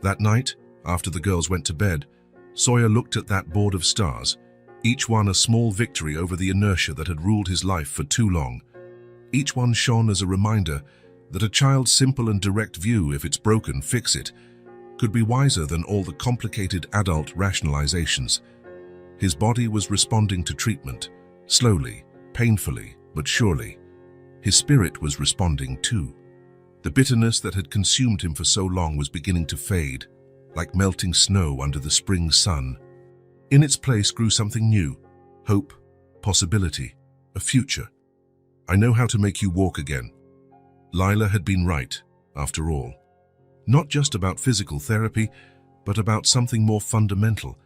That night, after the girls went to bed, Sawyer looked at that board of stars, each one a small victory over the inertia that had ruled his life for too long. Each one shone as a reminder that a child's simple and direct view, "if it's broken, fix it," could be wiser than all the complicated adult rationalizations. His body was responding to treatment, slowly, painfully, but surely. His spirit was responding too. The bitterness that had consumed him for so long was beginning to fade, like melting snow under the spring sun. In its place grew something new: hope, possibility, a future. "I know how to make you walk again." Lila had been right, after all. Not just about physical therapy, but about something more fundamental.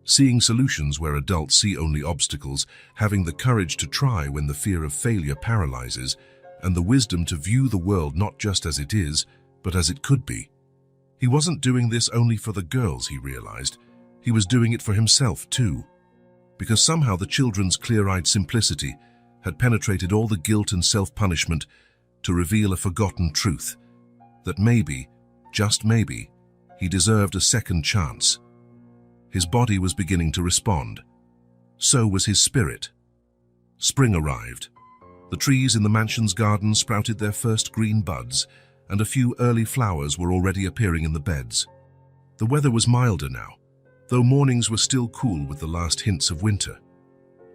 Seeing solutions where adults see only obstacles, having the courage to try when the fear of failure paralyzes, and the wisdom to view the world not just as it is, but as it could be. He wasn't doing this only for the girls, he realized. He was doing it for himself too. Because somehow the children's clear-eyed simplicity had penetrated all the guilt and self-punishment to reveal a forgotten truth, that maybe, just maybe, he deserved a second chance. His body was beginning to respond. So was his spirit. Spring arrived. The trees in the mansion's garden sprouted their first green buds, and a few early flowers were already appearing in the beds. The weather was milder now, though mornings were still cool with the last hints of winter.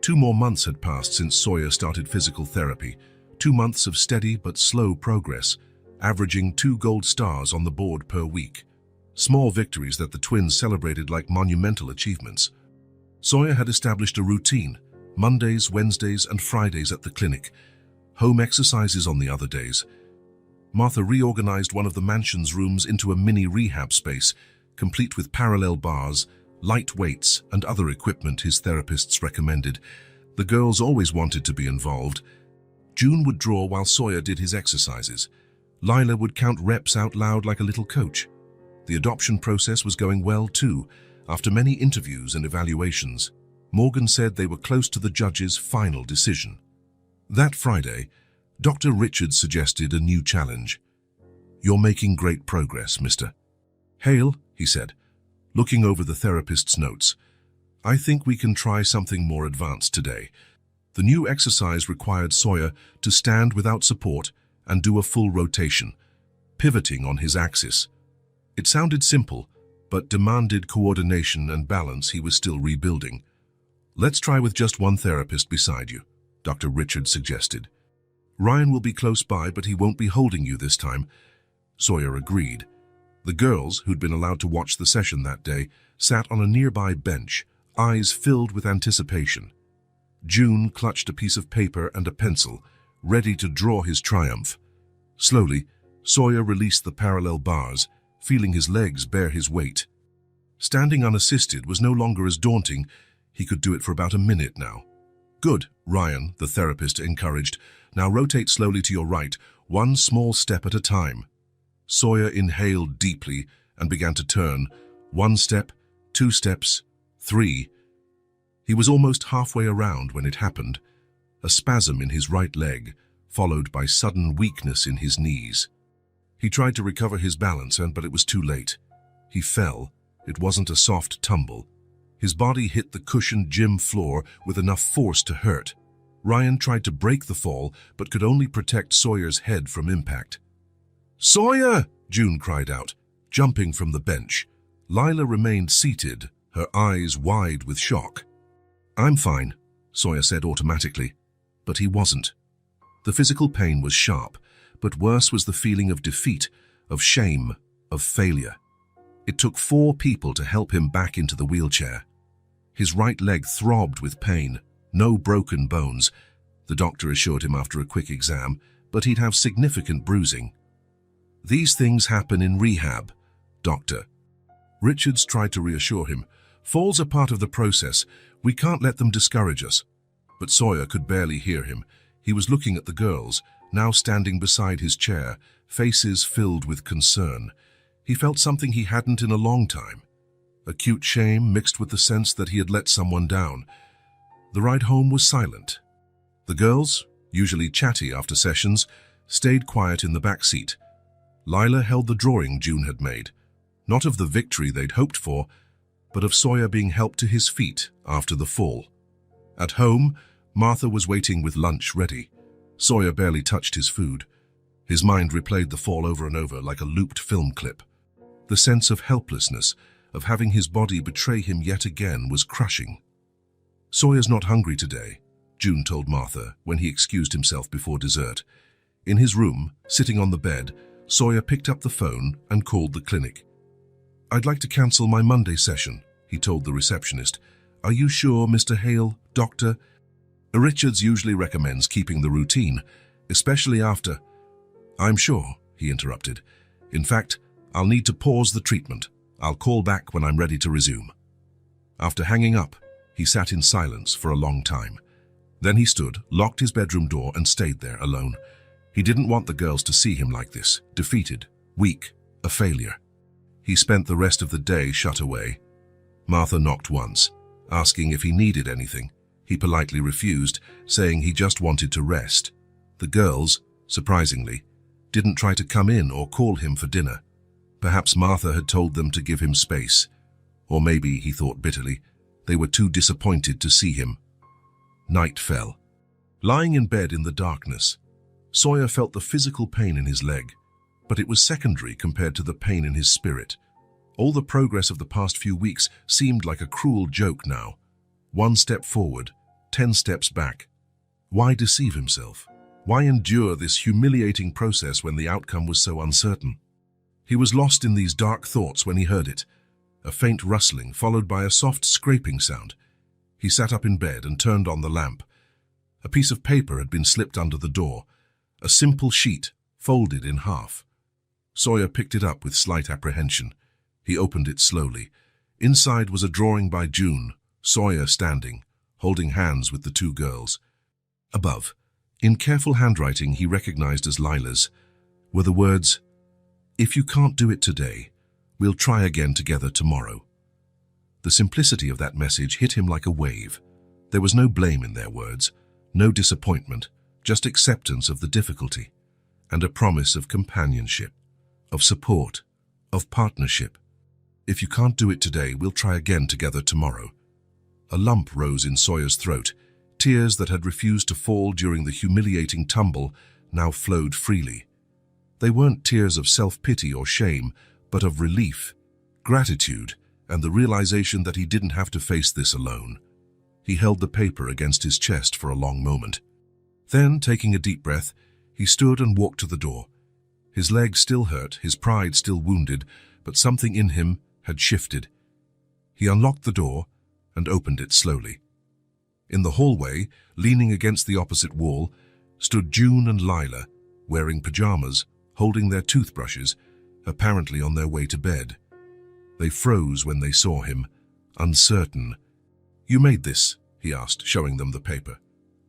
2 more months had passed since Sawyer started physical therapy, 2 months of steady but slow progress, averaging 2 gold stars on the board per week. Small victories that the twins celebrated like monumental achievements. Sawyer had established a routine: Mondays, Wednesdays, and Fridays at the clinic, home exercises on the other days. Martha reorganized one of the mansion's rooms into a mini rehab space, complete with parallel bars, light weights, and other equipment his therapists recommended. The girls always wanted to be involved. June would draw while Sawyer did his exercises. Lila would count reps out loud like a little coach. The adoption process was going well too. After many interviews and evaluations, Morgan said they were close to the judge's final decision. That Friday, Dr. Richards suggested a new challenge. "You're making great progress, Mr. Hale," he said, looking over the therapist's notes. "I think we can try something more advanced today." The new exercise required Sawyer to stand without support and do a full rotation, pivoting on his axis. It sounded simple, but demanded coordination and balance he was still rebuilding. "Let's try with just one therapist beside you," Dr. Richards suggested. "Ryan will be close by, but he won't be holding you this time." Sawyer agreed. The girls, who'd been allowed to watch the session that day, sat on a nearby bench, eyes filled with anticipation. June clutched a piece of paper and a pencil, ready to draw his triumph. Slowly, Sawyer released the parallel bars, feeling his legs bear his weight. Standing unassisted was no longer as daunting. He could do it for about a minute now. "Good, Ryan," the therapist encouraged. "Now rotate slowly to your right, one small step at a time." Sawyer inhaled deeply and began to turn. 1 step, 2 steps, 3. He was almost halfway around when it happened. A spasm in his right leg, followed by sudden weakness in his knees. He tried to recover his balance, but it was too late. He fell. It wasn't a soft tumble. His body hit the cushioned gym floor with enough force to hurt. Ryan tried to break the fall, but could only protect Sawyer's head from impact. "Sawyer!" June cried out, jumping from the bench. Lila remained seated, her eyes wide with shock. "I'm fine," Sawyer said automatically, but he wasn't. The physical pain was sharp, but worse was the feeling of defeat, of shame, of failure. It took 4 people to help him back into the wheelchair. His right leg throbbed with pain, no broken bones, the doctor assured him after a quick exam, but he'd have significant bruising. "These things happen in rehab, doctor." Richards tried to reassure him. "Falls are part of the process. We can't let them discourage us." But Sawyer could barely hear him. He was looking at the girls, now standing beside his chair, faces filled with concern. He felt something he hadn't in a long time. Acute shame mixed with the sense that he had let someone down. The ride home was silent. The girls, usually chatty after sessions, stayed quiet in the back seat. Lila held the drawing June had made, not of the victory they'd hoped for, but of Sawyer being helped to his feet after the fall. At home, Martha was waiting with lunch ready. Sawyer barely touched his food. His mind replayed the fall over and over like a looped film clip. The sense of helplessness, of having his body betray him yet again, was crushing. "Sawyer's not hungry today," June told Martha when he excused himself before dessert. In his room, sitting on the bed, Sawyer picked up the phone and called the clinic. "I'd like to cancel my Monday session," he told the receptionist. "Are you sure, Mr. Hale, doctor?" "Richards usually recommends keeping the routine, especially after—" "I'm sure," he interrupted. "In fact, I'll need to pause the treatment. I'll call back when I'm ready to resume." After hanging up, he sat in silence for a long time. Then he stood, locked his bedroom door, and stayed there alone. He didn't want the girls to see him like this, defeated, weak, a failure. He spent the rest of the day shut away. Martha knocked once, asking if he needed anything. He politely refused, saying he just wanted to rest. The girls, surprisingly, didn't try to come in or call him for dinner. Perhaps Martha had told them to give him space. Or maybe, he thought bitterly, they were too disappointed to see him. Night fell. Lying in bed in the darkness, Sawyer felt the physical pain in his leg, but it was secondary compared to the pain in his spirit. All the progress of the past few weeks seemed like a cruel joke now. 1 step forward, 10 steps back. Why deceive himself? Why endure this humiliating process when the outcome was so uncertain? He was lost in these dark thoughts when he heard it. A faint rustling followed by a soft scraping sound. He sat up in bed and turned on the lamp. A piece of paper had been slipped under the door. A simple sheet, folded in half. Sawyer picked it up with slight apprehension. He opened it slowly. Inside was a drawing by June, Sawyer standing, holding hands with the two girls. Above, in careful handwriting he recognized as Lila's, were the words, "If you can't do it today, we'll try again together tomorrow." The simplicity of that message hit him like a wave. There was no blame in their words, no disappointment, just acceptance of the difficulty, and a promise of companionship, of support, of partnership. "If you can't do it today, we'll try again together tomorrow." A lump rose in Sawyer's throat. Tears that had refused to fall during the humiliating tumble now flowed freely. They weren't tears of self-pity or shame, but of relief, gratitude, and the realization that he didn't have to face this alone. He held the paper against his chest for a long moment. Then, taking a deep breath, he stood and walked to the door. His legs still hurt, his pride still wounded, but something in him had shifted. He unlocked the door and opened it slowly. In the hallway, leaning against the opposite wall, stood June and Lila, wearing pajamas, holding their toothbrushes, apparently on their way to bed. They froze when they saw him, uncertain. "You made this?" he asked, showing them the paper.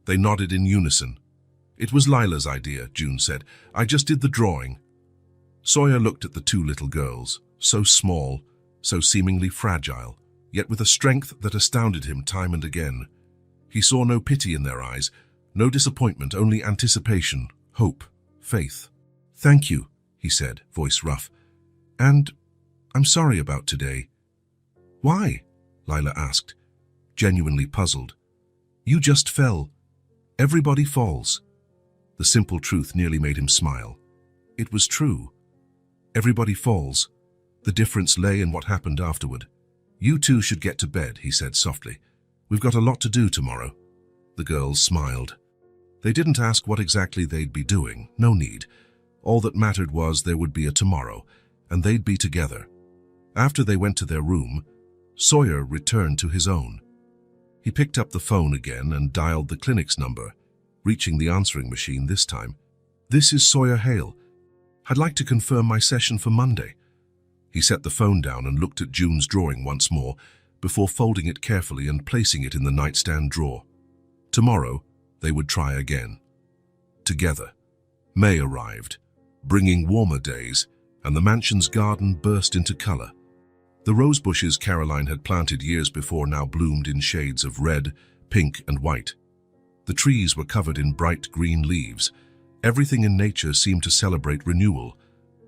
They nodded in unison. "It was Lila's idea," June said. "I just did the drawing." Sawyer looked at the two little girls, so small, so seemingly fragile, yet with a strength that astounded him time and again. He saw no pity in their eyes, no disappointment, only anticipation, hope, faith. "Thank you," he said, voice rough. "And I'm sorry about today." "Why?" Lila asked, genuinely puzzled. "You just fell. Everybody falls." The simple truth nearly made him smile. It was true. Everybody falls. The difference lay in what happened afterward. "You two should get to bed," he said softly. "We've got a lot to do tomorrow." The girls smiled. They didn't ask what exactly they'd be doing, no need. All that mattered was there would be a tomorrow, and they'd be together. After they went to their room, Sawyer returned to his own. He picked up the phone again and dialed the clinic's number, reaching the answering machine this time. "This is Sawyer Hale. I'd like to confirm my session for Monday." He set the phone down and looked at June's drawing once more, before folding it carefully and placing it in the nightstand drawer. Tomorrow, they would try again. Together. May arrived, bringing warmer days, and the mansion's garden burst into color. The rose bushes Caroline had planted years before now bloomed in shades of red, pink, and white. The trees were covered in bright green leaves. Everything in nature seemed to celebrate renewal.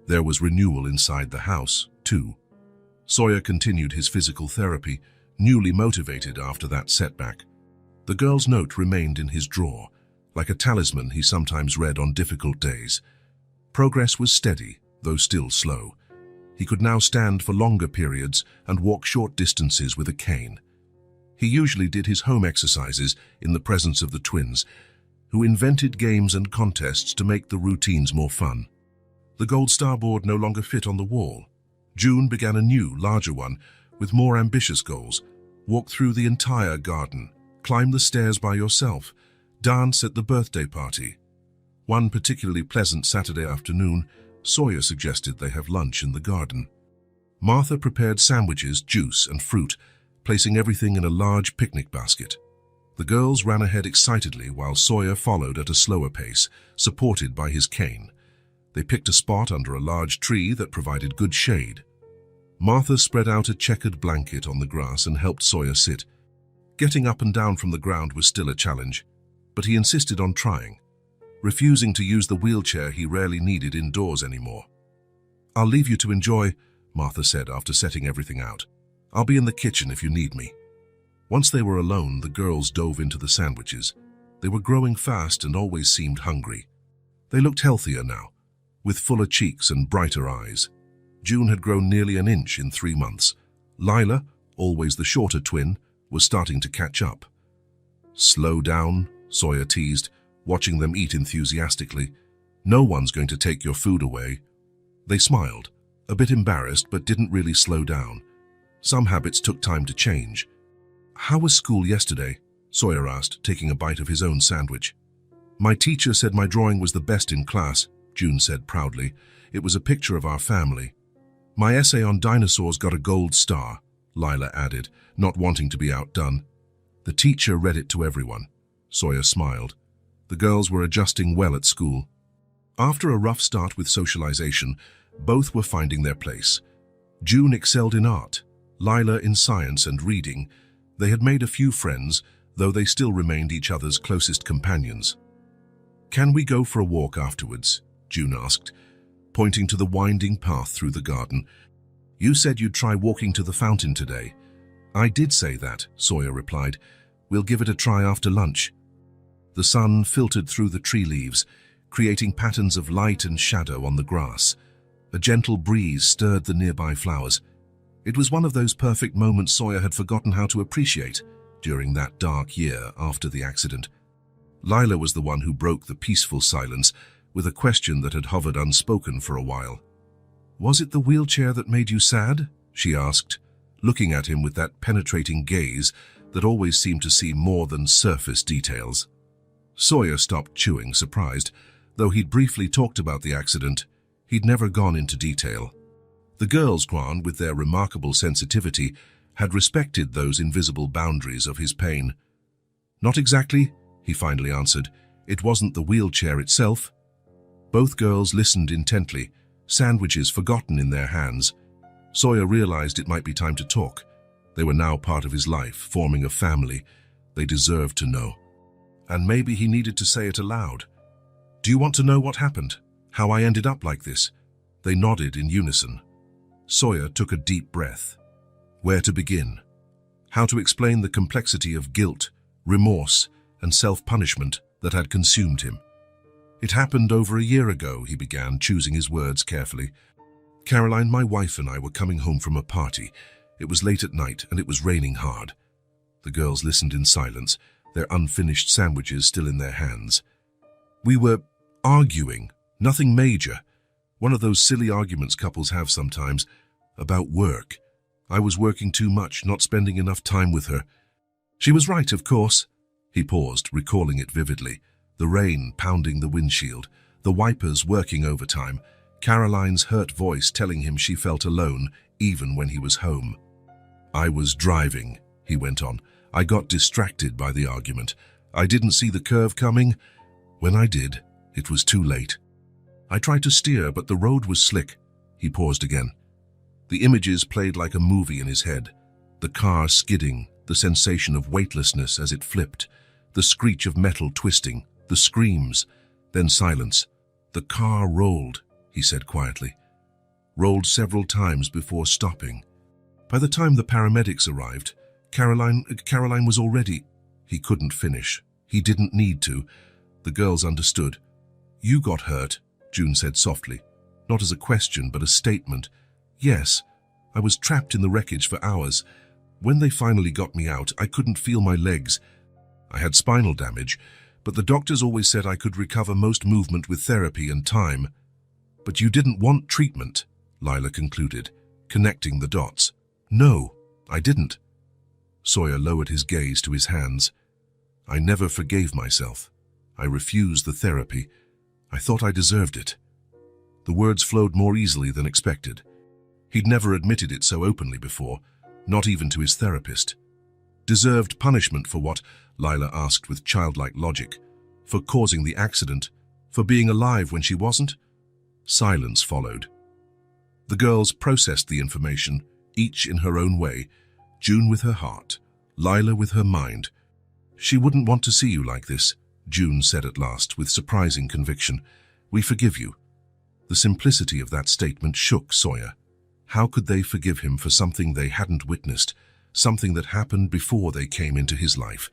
There was renewal inside the house, too. Sawyer continued his physical therapy, newly motivated after that setback. The girl's note remained in his drawer, like a talisman he sometimes read on difficult days. Progress was steady, though still slow. He could now stand for longer periods and walk short distances with a cane. He usually did his home exercises in the presence of the twins, who invented games and contests to make the routines more fun. The gold star board no longer fit on the wall. June began a new, larger one, with more ambitious goals. Walk through the entire garden, climb the stairs by yourself, dance at the birthday party. One particularly pleasant Saturday afternoon, Sawyer suggested they have lunch in the garden. Martha prepared sandwiches, juice, and fruit, placing everything in a large picnic basket. The girls ran ahead excitedly while Sawyer followed at a slower pace, supported by his cane. They picked a spot under a large tree that provided good shade. Martha spread out a checkered blanket on the grass and helped Sawyer sit. Getting up and down from the ground was still a challenge, but he insisted on trying, refusing to use the wheelchair he rarely needed indoors anymore. "I'll leave you to enjoy," Martha said after setting everything out. "I'll be in the kitchen if you need me." Once they were alone, the girls dove into the sandwiches. They were growing fast and always seemed hungry. They looked healthier now, with fuller cheeks and brighter eyes. June had grown nearly an inch in 3 months. Lila, always the shorter twin, was starting to catch up. "Slow down," Sawyer teased, watching them eat enthusiastically. "No one's going to take your food away." They smiled, a bit embarrassed, but didn't really slow down. Some habits took time to change. "How was school yesterday?" Sawyer asked, taking a bite of his own sandwich. "My teacher said my drawing was the best in class," June said proudly. It was a picture of our family. My essay on dinosaurs got a gold star, Lila added, not wanting to be outdone. The teacher read it to everyone. Sawyer smiled. The girls were adjusting well at school. After a rough start with socialization, both were finding their place. June excelled in art, Lila in science and reading. They had made a few friends, though they still remained each other's closest companions. "Can we go for a walk afterwards?" June asked, pointing to the winding path through the garden. "You said you'd try walking to the fountain today." "I did say that," Sawyer replied. "We'll give it a try after lunch." The sun filtered through the tree leaves, creating patterns of light and shadow on the grass. A gentle breeze stirred the nearby flowers. It was one of those perfect moments Sawyer had forgotten how to appreciate during that dark year after the accident. Lila was the one who broke the peaceful silence with a question that had hovered unspoken for a while. "Was it the wheelchair that made you sad?" she asked, looking at him with that penetrating gaze that always seemed to see more than surface details. Sawyer stopped chewing, surprised. Though he'd briefly talked about the accident, he'd never gone into detail. The girls, with their remarkable sensitivity, had respected those invisible boundaries of his pain. "Not exactly," he finally answered. "It wasn't the wheelchair itself." Both girls listened intently, sandwiches forgotten in their hands. Sawyer realized it might be time to talk. They were now part of his life, forming a family. They deserved to know. And maybe he needed to say it aloud. "Do you want to know what happened? How I ended up like this?" They nodded in unison. Sawyer took a deep breath. Where to begin? How to explain the complexity of guilt, remorse, and self-punishment that had consumed him? "It happened over a year ago," he began, choosing his words carefully. "Caroline, my wife, and I were coming home from a party. It was late at night, and it was raining hard." The girls listened in silence, their unfinished sandwiches still in their hands. "We were arguing, nothing major. One of those silly arguments couples have sometimes, about work. I was working too much, not spending enough time with her. She was right, of course." He paused, recalling it vividly. The rain pounding the windshield, the wipers working overtime, Caroline's hurt voice telling him she felt alone, even when he was home. "I was driving," he went on. "I got distracted by the argument. I didn't see the curve coming. When I did, it was too late. I tried to steer, but the road was slick." He paused again. The images played like a movie in his head. The car skidding, the sensation of weightlessness as it flipped, the screech of metal twisting, the screams, then silence. "The car rolled," he said quietly. "Rolled several times before stopping. By the time the paramedics arrived, Caroline was already—" He couldn't finish. He didn't need to. The girls understood. "You got hurt," June said softly, not as a question but a statement. "Yes, I was trapped in the wreckage for hours. When they finally got me out, I couldn't feel my legs. I had spinal damage, but the doctors always said I could recover most movement with therapy and time." "But you didn't want treatment," Lila concluded, connecting the dots. "No, I didn't." Sawyer lowered his gaze to his hands. "I never forgave myself. I refused the therapy. I thought I deserved it." The words flowed more easily than expected. He'd never admitted it so openly before, not even to his therapist. Deserved punishment for what? Lila asked with childlike logic. For causing the accident? For being alive when she wasn't? Silence followed. The girls processed the information, each in her own way, June with her heart, Lila with her mind. "She wouldn't want to see you like this," June said at last, with surprising conviction. "We forgive you." The simplicity of that statement shook Sawyer. How could they forgive him for something they hadn't witnessed, something that happened before they came into his life?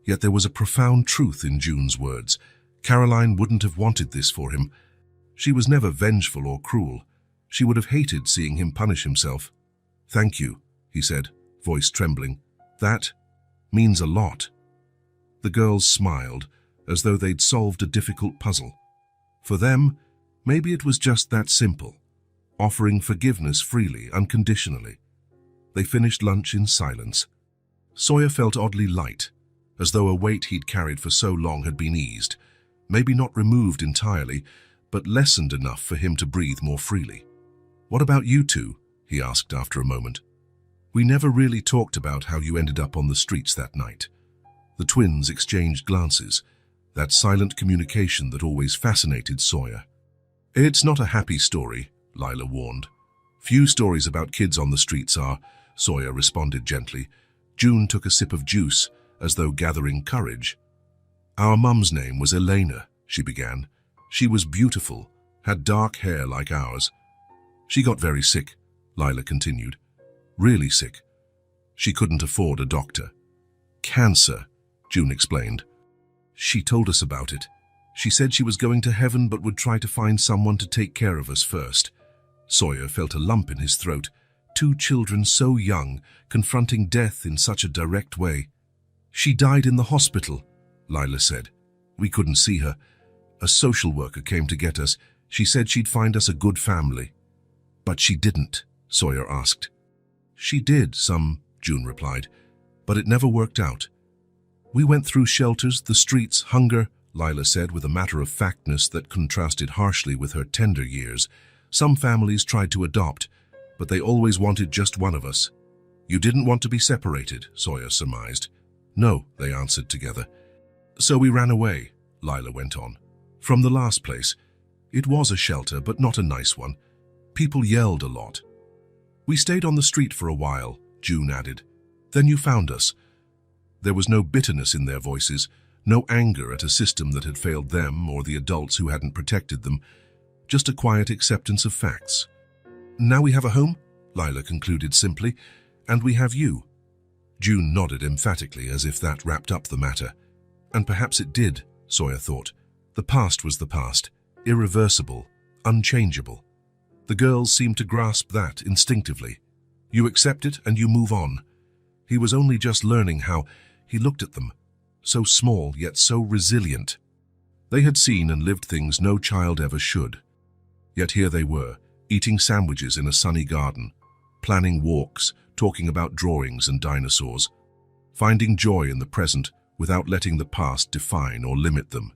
Yet there was a profound truth in June's words. Caroline wouldn't have wanted this for him. She was never vengeful or cruel. She would have hated seeing him punish himself. "Thank you," he said, voice trembling. "That means a lot." The girls smiled, as though they'd solved a difficult puzzle. For them, maybe it was just that simple, offering forgiveness freely, unconditionally. They finished lunch in silence. Sawyer felt oddly light, as though a weight he'd carried for so long had been eased, maybe not removed entirely, but lessened enough for him to breathe more freely. "What about you two?" he asked after a moment. "We never really talked about how you ended up on the streets that night." The twins exchanged glances, that silent communication that always fascinated Sawyer. "It's not a happy story," Lila warned. "Few stories about kids on the streets are," Sawyer responded gently. June took a sip of juice, as though gathering courage. "Our mum's name was Elena," she began. "She was beautiful, had dark hair like ours. She got very sick," Lila continued. "Really sick. She couldn't afford a doctor. Cancer," June explained. "She told us about it. She said she was going to heaven but would try to find someone to take care of us first." Sawyer felt a lump in his throat. Two children so young, confronting death in such a direct way. "She died in the hospital," Lila said. "We couldn't see her. A social worker came to get us. She said she'd find us a good family." "But she didn't?" Sawyer asked. "She did, June replied, "but it never worked out. We went through shelters, the streets, hunger," Lila said with a matter-of-factness that contrasted harshly with her tender years. "Some families tried to adopt, but they always wanted just one of us." "You didn't want to be separated," Sawyer surmised. "No," they answered together. "So we ran away," Lila went on. "From the last place. It was a shelter, but not a nice one. People yelled a lot. We stayed on the street for a while," June added. "Then you found us." There was no bitterness in their voices, no anger at a system that had failed them or the adults who hadn't protected them, just a quiet acceptance of facts. "Now we have a home," Lila concluded simply, "and we have you." June nodded emphatically as if that wrapped up the matter. And perhaps it did, Sawyer thought. The past was the past, irreversible, unchangeable. The girls seemed to grasp that instinctively. You accept it and you move on. He was only just learning how. He looked at them, so small yet so resilient. They had seen and lived things no child ever should. Yet here they were, eating sandwiches in a sunny garden, planning walks, talking about drawings and dinosaurs, finding joy in the present without letting the past define or limit them.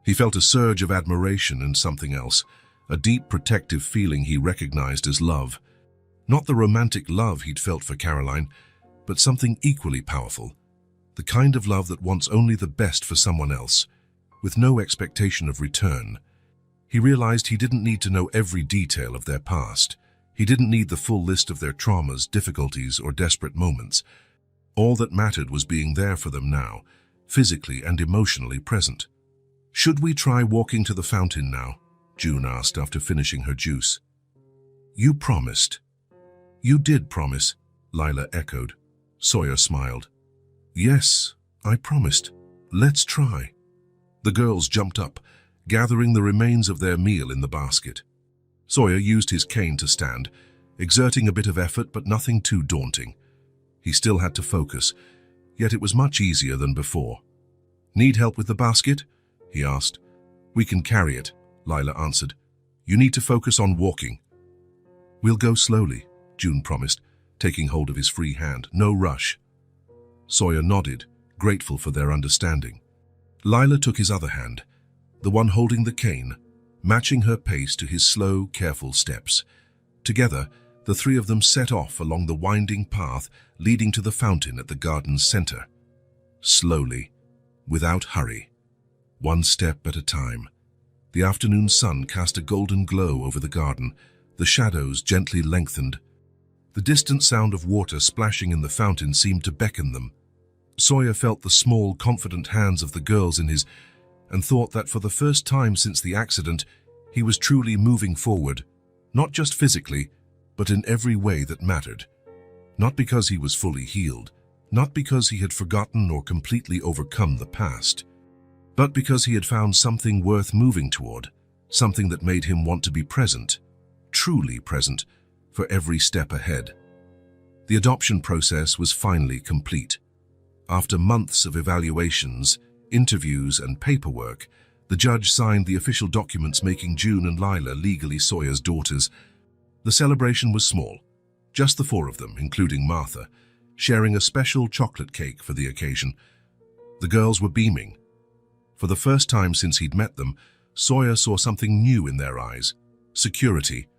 He felt a surge of admiration and something else, a deep protective feeling he recognized as love. Not the romantic love he'd felt for Caroline, but something equally powerful. The kind of love that wants only the best for someone else, with no expectation of return. He realized he didn't need to know every detail of their past. He didn't need the full list of their traumas, difficulties, or desperate moments. All that mattered was being there for them now, physically and emotionally present. "Should we try walking to the fountain now?" June asked after finishing her juice. "You promised." "You did promise," Lila echoed. Sawyer smiled. "Yes, I promised. Let's try." The girls jumped up, gathering the remains of their meal in the basket. Sawyer used his cane to stand, exerting a bit of effort but nothing too daunting. He still had to focus, yet it was much easier than before. "Need help with the basket?" he asked. "We can carry it," Lila answered. "You need to focus on walking." "We'll go slowly," June promised, taking hold of his free hand. "No rush." Sawyer nodded, grateful for their understanding. Lila took his other hand, the one holding the cane, matching her pace to his slow, careful steps. Together, the three of them set off along the winding path leading to the fountain at the garden's center. Slowly, without hurry, one step at a time. The afternoon sun cast a golden glow over the garden, the shadows gently lengthened. The distant sound of water splashing in the fountain seemed to beckon them. Sawyer felt the small, confident hands of the girls in his, and thought that for the first time since the accident, he was truly moving forward, not just physically, but in every way that mattered. Not because he was fully healed, not because he had forgotten or completely overcome the past, but because he had found something worth moving toward, something that made him want to be present, truly present, for every step ahead. The adoption process was finally complete. After months of evaluations, interviews, and paperwork, the judge signed the official documents making June and Lila legally Sawyer's daughters. The celebration was small, just the four of them, including Martha, sharing a special chocolate cake for the occasion. The girls were beaming. For the first time since he'd met them, Sawyer saw something new in their eyes: security.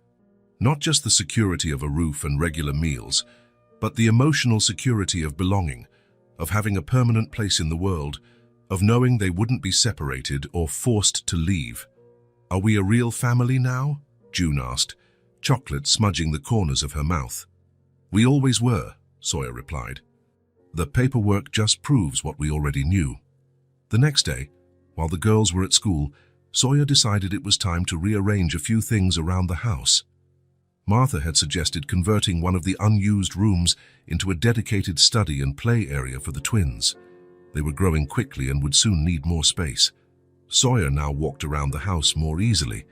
Not just the security of a roof and regular meals, but the emotional security of belonging, of having a permanent place in the world, of knowing they wouldn't be separated or forced to leave. "Are we a real family now?" June asked, chocolate smudging the corners of her mouth. "We always were," Sawyer replied. "The paperwork just proves what we already knew." The next day, while the girls were at school, Sawyer decided it was time to rearrange a few things around the house. Martha had suggested converting one of the unused rooms into a dedicated study and play area for the twins. They were growing quickly and would soon need more space. Sawyer now walked around the house more easily.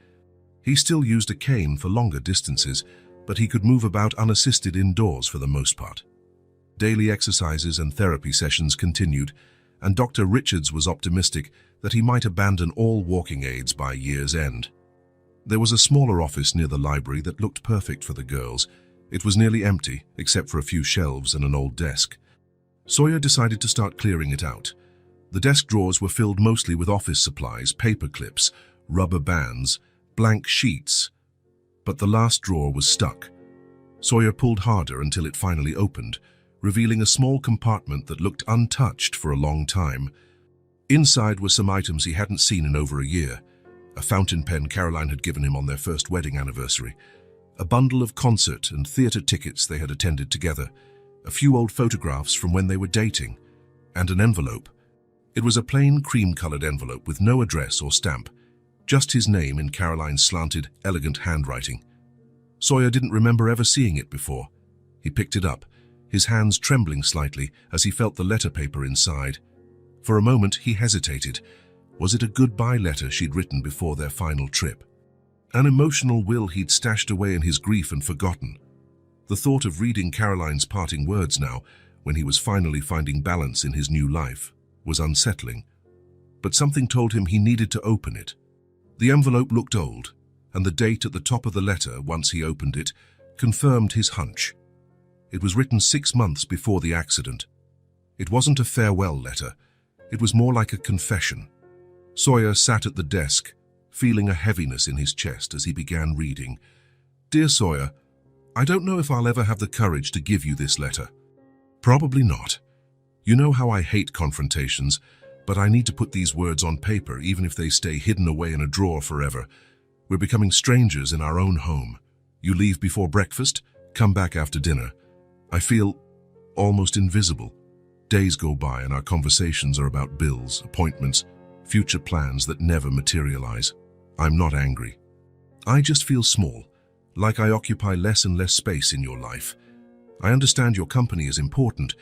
He still used a cane for longer distances, but he could move about unassisted indoors for the most part. Daily exercises and therapy sessions continued, and Dr. Richards was optimistic that he might abandon all walking aids by year's end. There was a smaller office near the library that looked perfect for the girls. It was nearly empty, except for a few shelves and an old desk. Sawyer decided to start clearing it out. The desk drawers were filled mostly with office supplies, paper clips, rubber bands, blank sheets. But the last drawer was stuck. Sawyer pulled harder until it finally opened, revealing a small compartment that looked untouched for a long time. Inside were some items he hadn't seen in over a year: a fountain pen Caroline had given him on their first wedding anniversary, a bundle of concert and theater tickets they had attended together, a few old photographs from when they were dating, and an envelope. It was a plain cream-colored envelope with no address or stamp, just his name in Caroline's slanted, elegant handwriting. Sawyer didn't remember ever seeing it before. He picked it up, his hands trembling slightly as he felt the letter paper inside. For a moment he hesitated. Was it a goodbye letter she'd written before their final trip? An emotional will he'd stashed away in his grief and forgotten. The thought of reading Caroline's parting words now, when he was finally finding balance in his new life, was unsettling. But something told him he needed to open it. The envelope looked old, and the date at the top of the letter, once he opened it, confirmed his hunch. It was written 6 months before the accident. It wasn't a farewell letter. It was more like a confession. Sawyer sat at the desk, feeling a heaviness in his chest as he began reading. "Dear Sawyer, I don't know if I'll ever have the courage to give you this letter. Probably not. You know how I hate confrontations, but I need to put these words on paper even if they stay hidden away in a drawer forever. We're becoming strangers in our own home. You leave before breakfast, come back after dinner. I feel almost invisible. Days go by and our conversations are about bills, appointments, future plans that never materialize. I'm not angry. I just feel small, like I occupy less and less space in your life. I understand your company is important,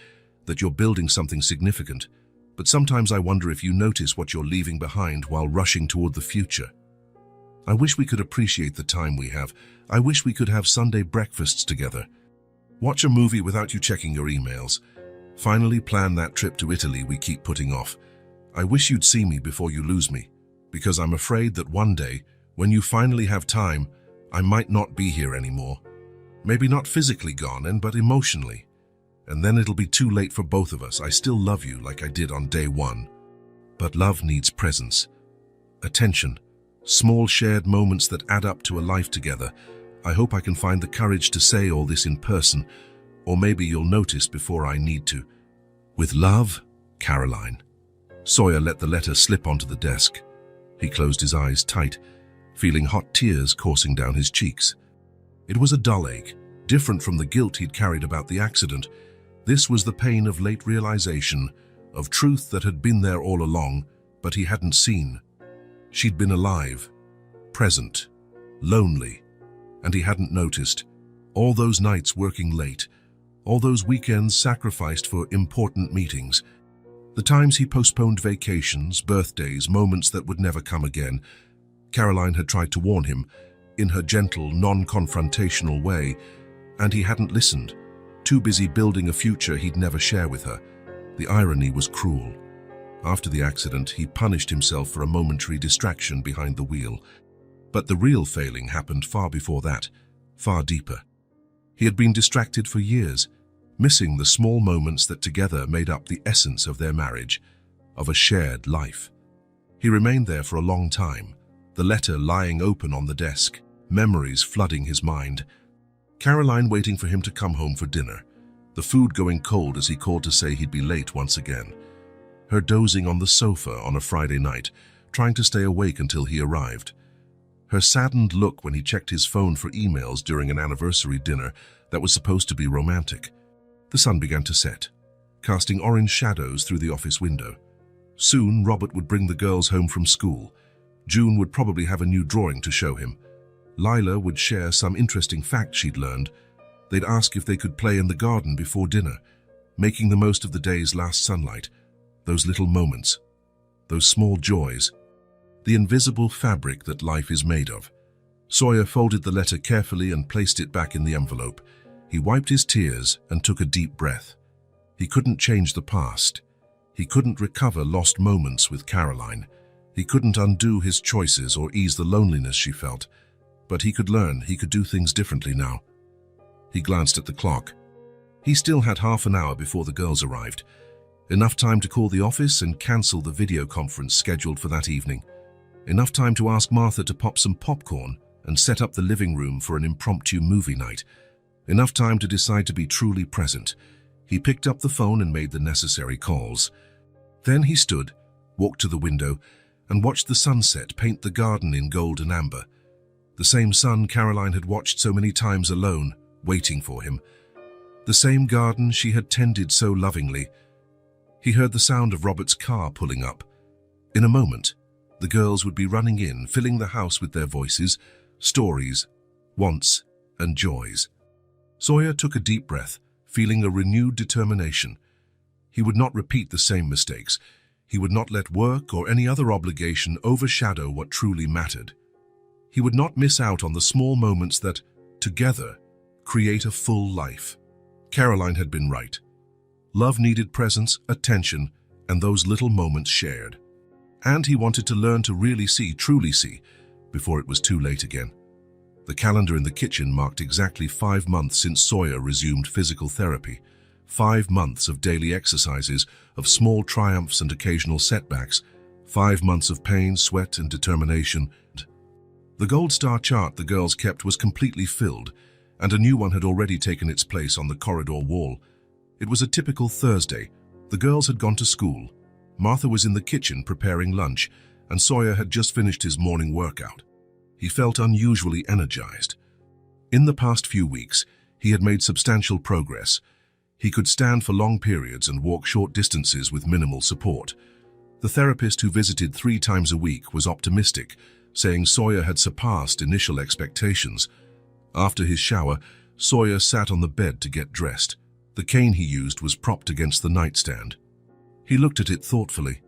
that you're building something significant, but sometimes I wonder if you notice what you're leaving behind while rushing toward the future. I wish we could appreciate the time we have. I wish we could have Sunday breakfasts together. Watch a movie without you checking your emails. Finally plan that trip to Italy we keep putting off. I wish you'd see me before you lose me, because I'm afraid that one day, when you finally have time, I might not be here anymore. Maybe not physically gone, but emotionally. And then it'll be too late for both of us. I still love you like I did on day one. But love needs presence, attention, small shared moments that add up to a life together. I hope I can find the courage to say all this in person, or maybe you'll notice before I need to. With love, Caroline." Sawyer let the letter slip onto the desk. He closed his eyes tight, feeling hot tears coursing down his cheeks. It was a dull ache, different from the guilt he'd carried about the accident. This was the pain of late realization, of truth that had been there all along, but he hadn't seen. She'd been alive, present, lonely, and he hadn't noticed. All those nights working late, all those weekends sacrificed for important meetings, the times he postponed vacations, birthdays, moments that would never come again. Caroline had tried to warn him, in her gentle, non-confrontational way, and he hadn't listened, too busy building a future he'd never share with her. The irony was cruel. After the accident, he punished himself for a momentary distraction behind the wheel. But the real failing happened far before that, far deeper. He had been distracted for years, missing the small moments that together made up the essence of their marriage, of a shared life. He remained there for a long time, the letter lying open on the desk, memories flooding his mind. Caroline waiting for him to come home for dinner, the food going cold as he called to say he'd be late once again. Her dozing on the sofa on a Friday night, trying to stay awake until he arrived. Her saddened look when he checked his phone for emails during an anniversary dinner that was supposed to be romantic. The sun began to set, casting orange shadows through the office window. Soon, Robert would bring the girls home from school. June would probably have a new drawing to show him. Lila would share some interesting facts she'd learned. They'd ask if they could play in the garden before dinner, making the most of the day's last sunlight. Those little moments, those small joys, the invisible fabric that life is made of. Sawyer folded the letter carefully and placed it back in the envelope. He wiped his tears and took a deep breath. He couldn't change the past. He couldn't recover lost moments with Caroline. He couldn't undo his choices or ease the loneliness she felt. But he could learn he could do things differently now. He glanced at the clock. He still had half an hour before the girls arrived. Enough time to call the office and cancel the video conference scheduled for that evening. Enough time to ask Martha to pop some popcorn and set up the living room for an impromptu movie night. Enough time to decide to be truly present. He picked up the phone and made the necessary calls. Then he stood, walked to the window, and watched the sunset paint the garden in gold and amber. The same sun Caroline had watched so many times alone, waiting for him. The same garden she had tended so lovingly. He heard the sound of Robert's car pulling up. In a moment, the girls would be running in, filling the house with their voices, stories, wants, and joys. Sawyer took a deep breath, feeling a renewed determination. He would not repeat the same mistakes. He would not let work or any other obligation overshadow what truly mattered. He would not miss out on the small moments that, together, create a full life. Caroline had been right. Love needed presence, attention, and those little moments shared. And he wanted to learn to really see, truly see, before it was too late again. The calendar in the kitchen marked exactly 5 months since Sawyer resumed physical therapy. 5 months of daily exercises, of small triumphs and occasional setbacks. 5 months of pain, sweat, and determination. The gold star chart the girls kept was completely filled, and a new one had already taken its place on the corridor wall. It was a typical Thursday. The girls had gone to school. Martha was in the kitchen preparing lunch, and Sawyer had just finished his morning workout. He felt unusually energized. In the past few weeks, he had made substantial progress. He could stand for long periods and walk short distances with minimal support. The therapist who visited 3 times a week was optimistic, saying Sawyer had surpassed initial expectations. After his shower, Sawyer sat on the bed to get dressed. The cane he used was propped against the nightstand. He looked at it thoughtfully.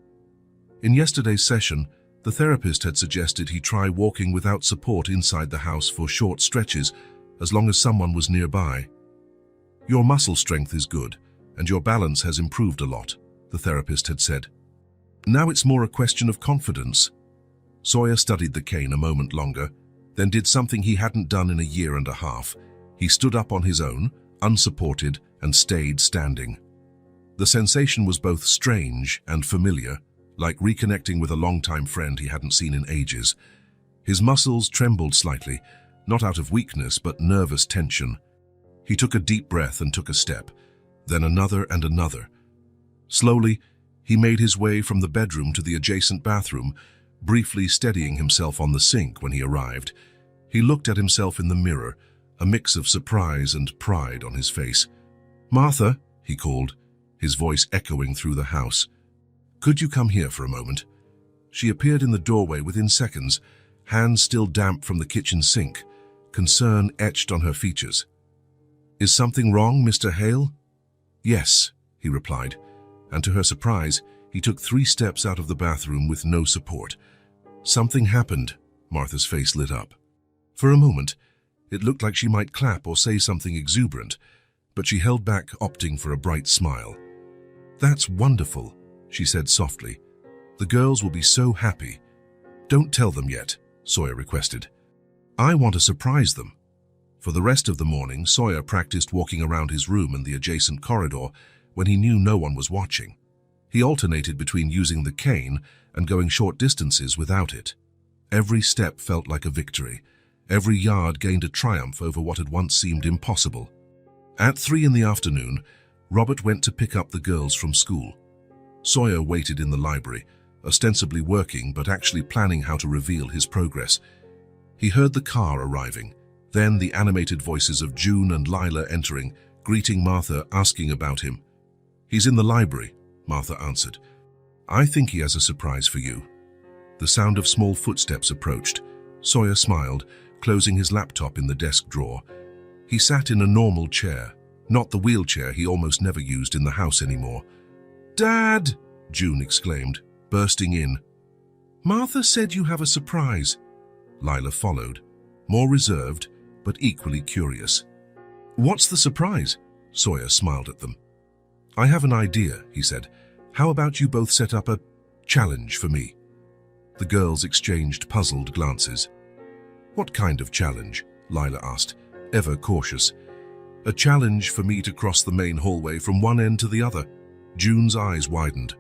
In yesterday's session, the therapist had suggested he try walking without support inside the house for short stretches, as long as someone was nearby. "Your muscle strength is good, and your balance has improved a lot," the therapist had said. "Now it's more a question of confidence." Sawyer studied the cane a moment longer, then did something he hadn't done in a year and a half. He stood up on his own, unsupported, and stayed standing. The sensation was both strange and familiar, like reconnecting with a longtime friend he hadn't seen in ages. His muscles trembled slightly, not out of weakness but nervous tension. He took a deep breath and took a step, then another and another. Slowly, he made his way from the bedroom to the adjacent bathroom, briefly steadying himself on the sink when he arrived. He looked at himself in the mirror, a mix of surprise and pride on his face. "Martha," he called, his voice echoing through the house. "Could you come here for a moment?" She appeared in the doorway within seconds, hands still damp from the kitchen sink, concern etched on her features. "Is something wrong, Mr. Hale?" "Yes," he replied, and to her surprise, he took 3 steps out of the bathroom with no support. "Something happened." Martha's face lit up. For a moment, it looked like she might clap or say something exuberant, but she held back, opting for a bright smile. "That's wonderful," she said softly. "The girls will be so happy." "Don't tell them yet," Sawyer requested. "I want to surprise them." For the rest of the morning, Sawyer practiced walking around his room and the adjacent corridor when he knew no one was watching. He alternated between using the cane and going short distances without it. Every step felt like a victory. Every yard gained a triumph over what had once seemed impossible. At 3 in the afternoon, Robert went to pick up the girls from school. Sawyer waited in the library, ostensibly working but actually planning how to reveal his progress. He heard the car arriving, then the animated voices of June and Lila entering, greeting Martha, asking about him. "He's in the library," Martha answered. "I think he has a surprise for you." The sound of small footsteps approached. Sawyer smiled, closing his laptop in the desk drawer. He sat in a normal chair, not the wheelchair he almost never used in the house anymore. "Dad!" June exclaimed, bursting in. "Martha said you have a surprise." Lila followed, more reserved, but equally curious. "What's the surprise?" Sawyer smiled at them. "I have an idea," he said. "How about you both set up a challenge for me?" The girls exchanged puzzled glances. "What kind of challenge?" Lila asked, ever cautious. "A challenge for me to cross the main hallway from one end to the other." June's eyes widened.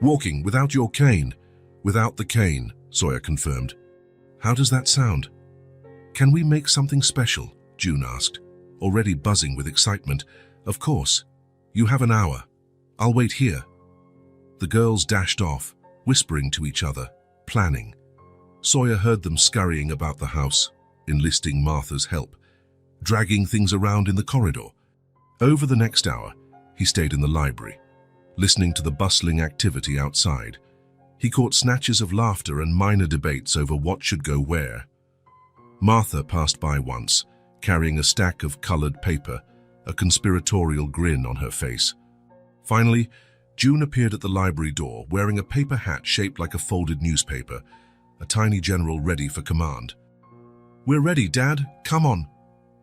"Walking without your cane." "Without the cane," Sawyer confirmed. "How does that sound?" "Can we make something special?" June asked, already buzzing with excitement. "Of course. You have an hour. I'll wait here." The girls dashed off, whispering to each other, planning. Sawyer heard them scurrying about the house, enlisting Martha's help, dragging things around in the corridor. Over the next hour, he stayed in the library, listening to the bustling activity outside. He caught snatches of laughter and minor debates over what should go where. Martha passed by once, carrying a stack of colored paper, a conspiratorial grin on her face. Finally, June appeared at the library door, wearing a paper hat shaped like a folded newspaper, a tiny general ready for command. "We're ready, Dad. Come on."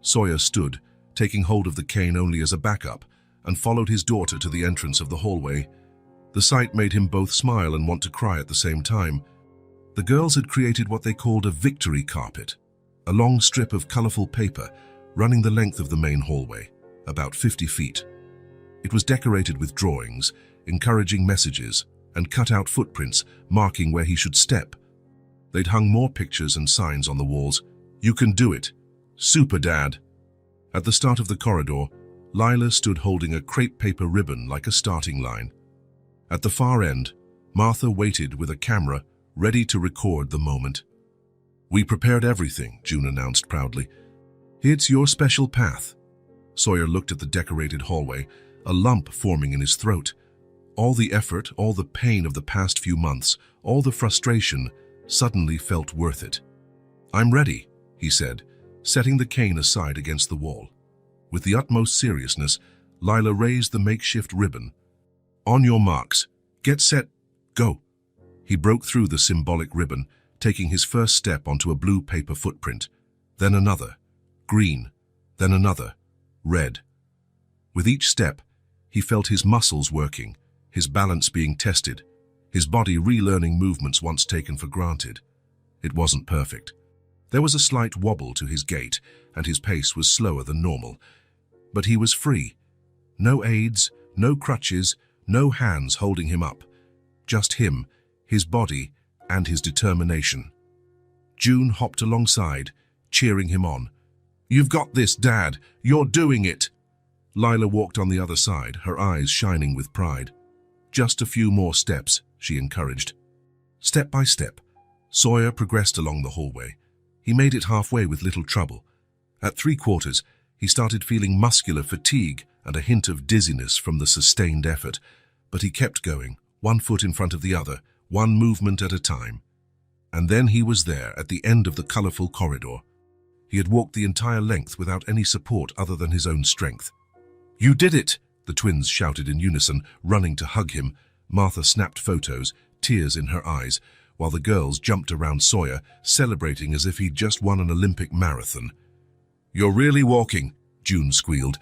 Sawyer stood, taking hold of the cane only as a backup, and followed his daughter to the entrance of the hallway. The sight made him both smile and want to cry at the same time. The girls had created what they called a victory carpet, a long strip of colorful paper running the length of the main hallway, about 50 feet. It was decorated with drawings, encouraging messages, and cut-out footprints marking where he should step. They'd hung more pictures and signs on the walls. "You can do it. Super Dad." At the start of the corridor, Lila stood holding a crepe paper ribbon like a starting line. At the far end, Martha waited with a camera, ready to record the moment. "We prepared everything," June announced proudly. "It's your special path." Sawyer looked at the decorated hallway, a lump forming in his throat. All the effort, all the pain of the past few months, all the frustration, suddenly felt worth it. "I'm ready," he said, setting the cane aside against the wall. With the utmost seriousness, Lila raised the makeshift ribbon. "On your marks. Get set. Go." He broke through the symbolic ribbon, taking his first step onto a blue paper footprint. Then another. Green. Then another. Red. With each step, he felt his muscles working, his balance being tested, his body relearning movements once taken for granted. It wasn't perfect. There was a slight wobble to his gait, and his pace was slower than normal. But he was free. No aids, no crutches, no hands holding him up. Just him, his body, and his determination. June hopped alongside, cheering him on. "You've got this, Dad. You're doing it." Lila walked on the other side, her eyes shining with pride. "Just a few more steps," she encouraged. Step by step, Sawyer progressed along the hallway. He made it halfway with little trouble. At 3/4, he started feeling muscular fatigue and a hint of dizziness from the sustained effort. But he kept going, one foot in front of the other, one movement at a time. And then he was there at the end of the colorful corridor. He had walked the entire length without any support other than his own strength. "You did it!" the twins shouted in unison, running to hug him. Martha snapped photos, tears in her eyes, while the girls jumped around Sawyer, celebrating as if he'd just won an Olympic marathon. "You're really walking," June squealed,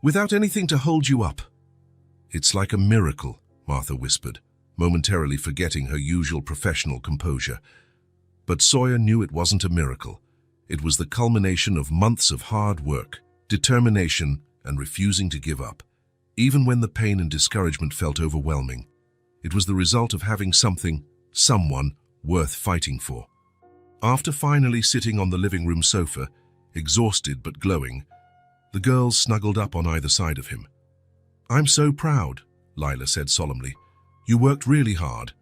"without anything to hold you up." "It's like a miracle," Martha whispered, momentarily forgetting her usual professional composure. But Sawyer knew it wasn't a miracle. It was the culmination of months of hard work, determination, and refusing to give up. Even when the pain and discouragement felt overwhelming, it was the result of having someone worth fighting for. After finally sitting on the living room sofa, exhausted but glowing, the girls snuggled up on either side of him. "I'm so proud," Lila said solemnly. "You worked really hard."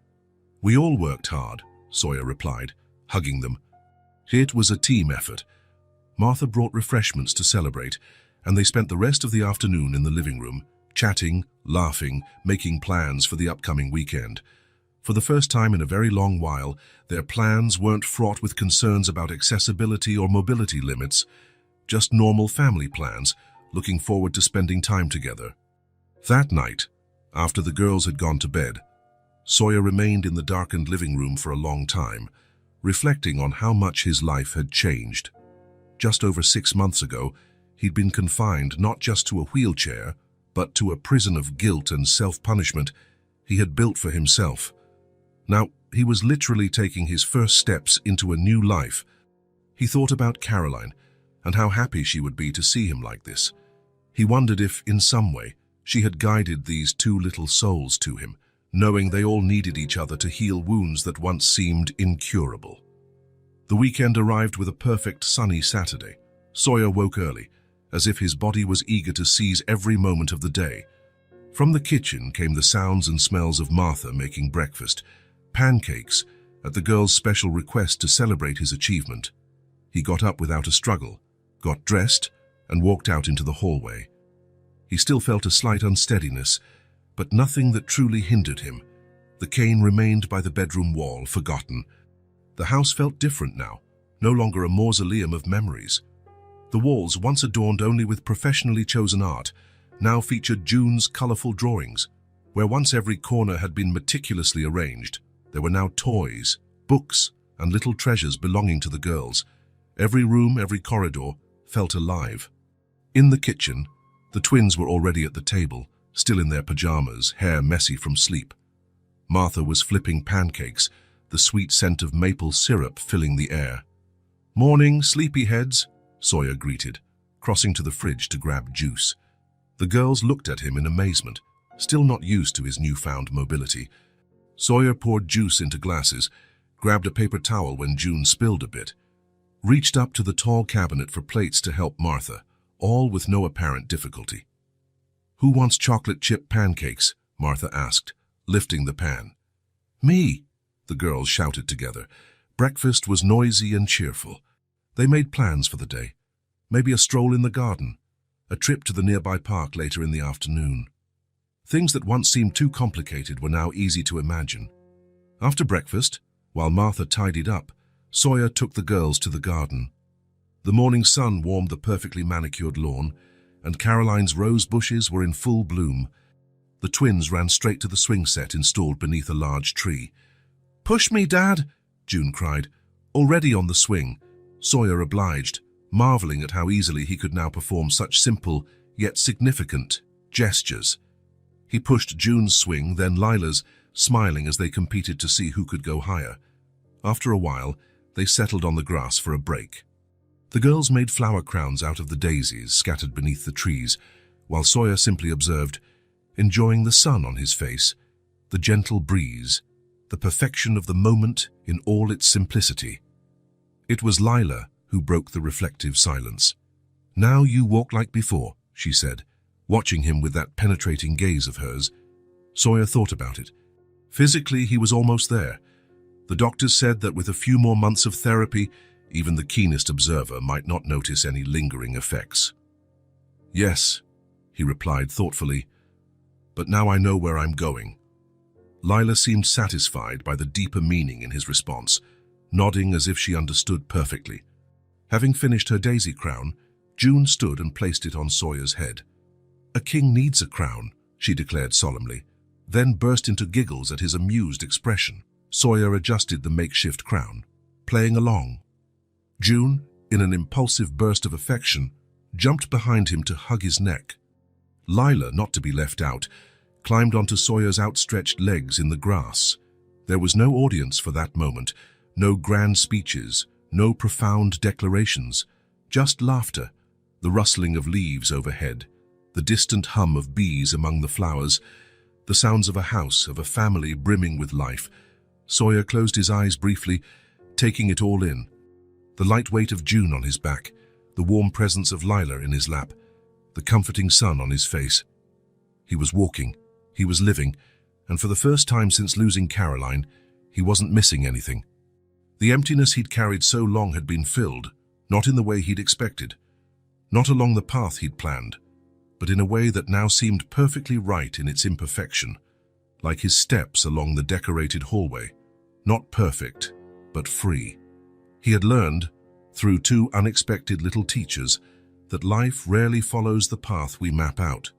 "We all worked hard," Sawyer replied, hugging them. It was a team effort. Martha brought refreshments to celebrate, and they spent the rest of the afternoon in the living room, chatting, laughing, making plans for the upcoming weekend. For the first time in a very long while, their plans weren't fraught with concerns about accessibility or mobility limits, just normal family plans, looking forward to spending time together. That night, after the girls had gone to bed, Sawyer remained in the darkened living room for a long time, reflecting on how much his life had changed. Just over 6 months ago, he'd been confined not just to a wheelchair, but to a prison of guilt and self-punishment he had built for himself. Now, he was literally taking his first steps into a new life. He thought about Caroline and how happy she would be to see him like this. He wondered if, in some way, she had guided these two little souls to him, knowing they all needed each other to heal wounds that once seemed incurable. The weekend arrived with a perfect sunny Saturday. Sawyer woke early, as if his body was eager to seize every moment of the day. From the kitchen came the sounds and smells of Martha making breakfast, pancakes, at the girl's special request to celebrate his achievement. He got up without a struggle, got dressed, and walked out into the hallway. He still felt a slight unsteadiness, but nothing that truly hindered him. The cane remained by the bedroom wall, forgotten. The house felt different now, no longer a mausoleum of memories. The walls, once adorned only with professionally chosen art, now featured June's colorful drawings. Where once every corner had been meticulously arranged, there were now toys, books, and little treasures belonging to the girls. Every room, every corridor, felt alive. In the kitchen, the twins were already at the table, still in their pajamas, hair messy from sleep. Martha was flipping pancakes, the sweet scent of maple syrup filling the air. "Morning, sleepyheads," Sawyer greeted, crossing to the fridge to grab juice. The girls looked at him in amazement, still not used to his newfound mobility. Sawyer poured juice into glasses, grabbed a paper towel when June spilled a bit, reached up to the tall cabinet for plates to help Martha, all with no apparent difficulty. "Who wants chocolate chip pancakes?" Martha asked, lifting the pan. "Me," the girls shouted together. Breakfast was noisy and cheerful. They made plans for the day. Maybe a stroll in the garden, a trip to the nearby park later in the afternoon. Things that once seemed too complicated were now easy to imagine. After breakfast, while Martha tidied up, Sawyer took the girls to the garden. The morning sun warmed the perfectly manicured lawn, and Caroline's rose bushes were in full bloom. The twins ran straight to the swing set installed beneath a large tree. "Push me, Dad!" June cried. Already on the swing, Sawyer obliged, marveling at how easily he could now perform such simple, yet significant, gestures. He pushed June's swing, then Lila's, smiling as they competed to see who could go higher. After a while, they settled on the grass for a break. The girls made flower crowns out of the daisies scattered beneath the trees, while Sawyer simply observed, enjoying the sun on his face, the gentle breeze, the perfection of the moment in all its simplicity. It was Lila who broke the reflective silence. "Now you walk like before," she said, watching him with that penetrating gaze of hers. Sawyer thought about it. Physically, he was almost there. The doctors said that with a few more months of therapy, even the keenest observer might not notice any lingering effects. "Yes," he replied thoughtfully, "but now I know where I'm going." Lila seemed satisfied by the deeper meaning in his response, nodding as if she understood perfectly. Having finished her daisy crown, June stood and placed it on Sawyer's head. "A king needs a crown," she declared solemnly, then burst into giggles at his amused expression. Sawyer adjusted the makeshift crown, playing along. June, in an impulsive burst of affection, jumped behind him to hug his neck. Lila, not to be left out, climbed onto Sawyer's outstretched legs in the grass. There was no audience for that moment, no grand speeches, no profound declarations, just laughter, the rustling of leaves overhead, the distant hum of bees among the flowers, the sounds of a house, of a family brimming with life. Sawyer closed his eyes briefly, taking it all in, The light weight of June on his back, the warm presence of Lila in his lap, the comforting sun on his face. He was walking, he was living, and for the first time since losing Caroline, he wasn't missing anything. The emptiness he'd carried so long had been filled, not in the way he'd expected, not along the path he'd planned, but in a way that now seemed perfectly right in its imperfection, like his steps along the decorated hallway. Not perfect, but free. He had learned, through two unexpected little teachers, that life rarely follows the path we map out,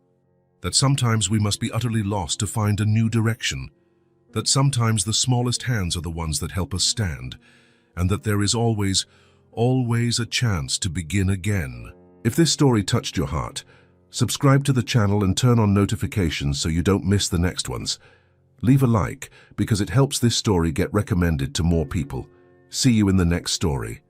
that sometimes we must be utterly lost to find a new direction, that sometimes the smallest hands are the ones that help us stand, and that there is always a chance to begin again. If this story touched your heart, subscribe to the channel and turn on notifications so you don't miss the next ones. Leave a like because it helps this story get recommended to more people. See you in the next story.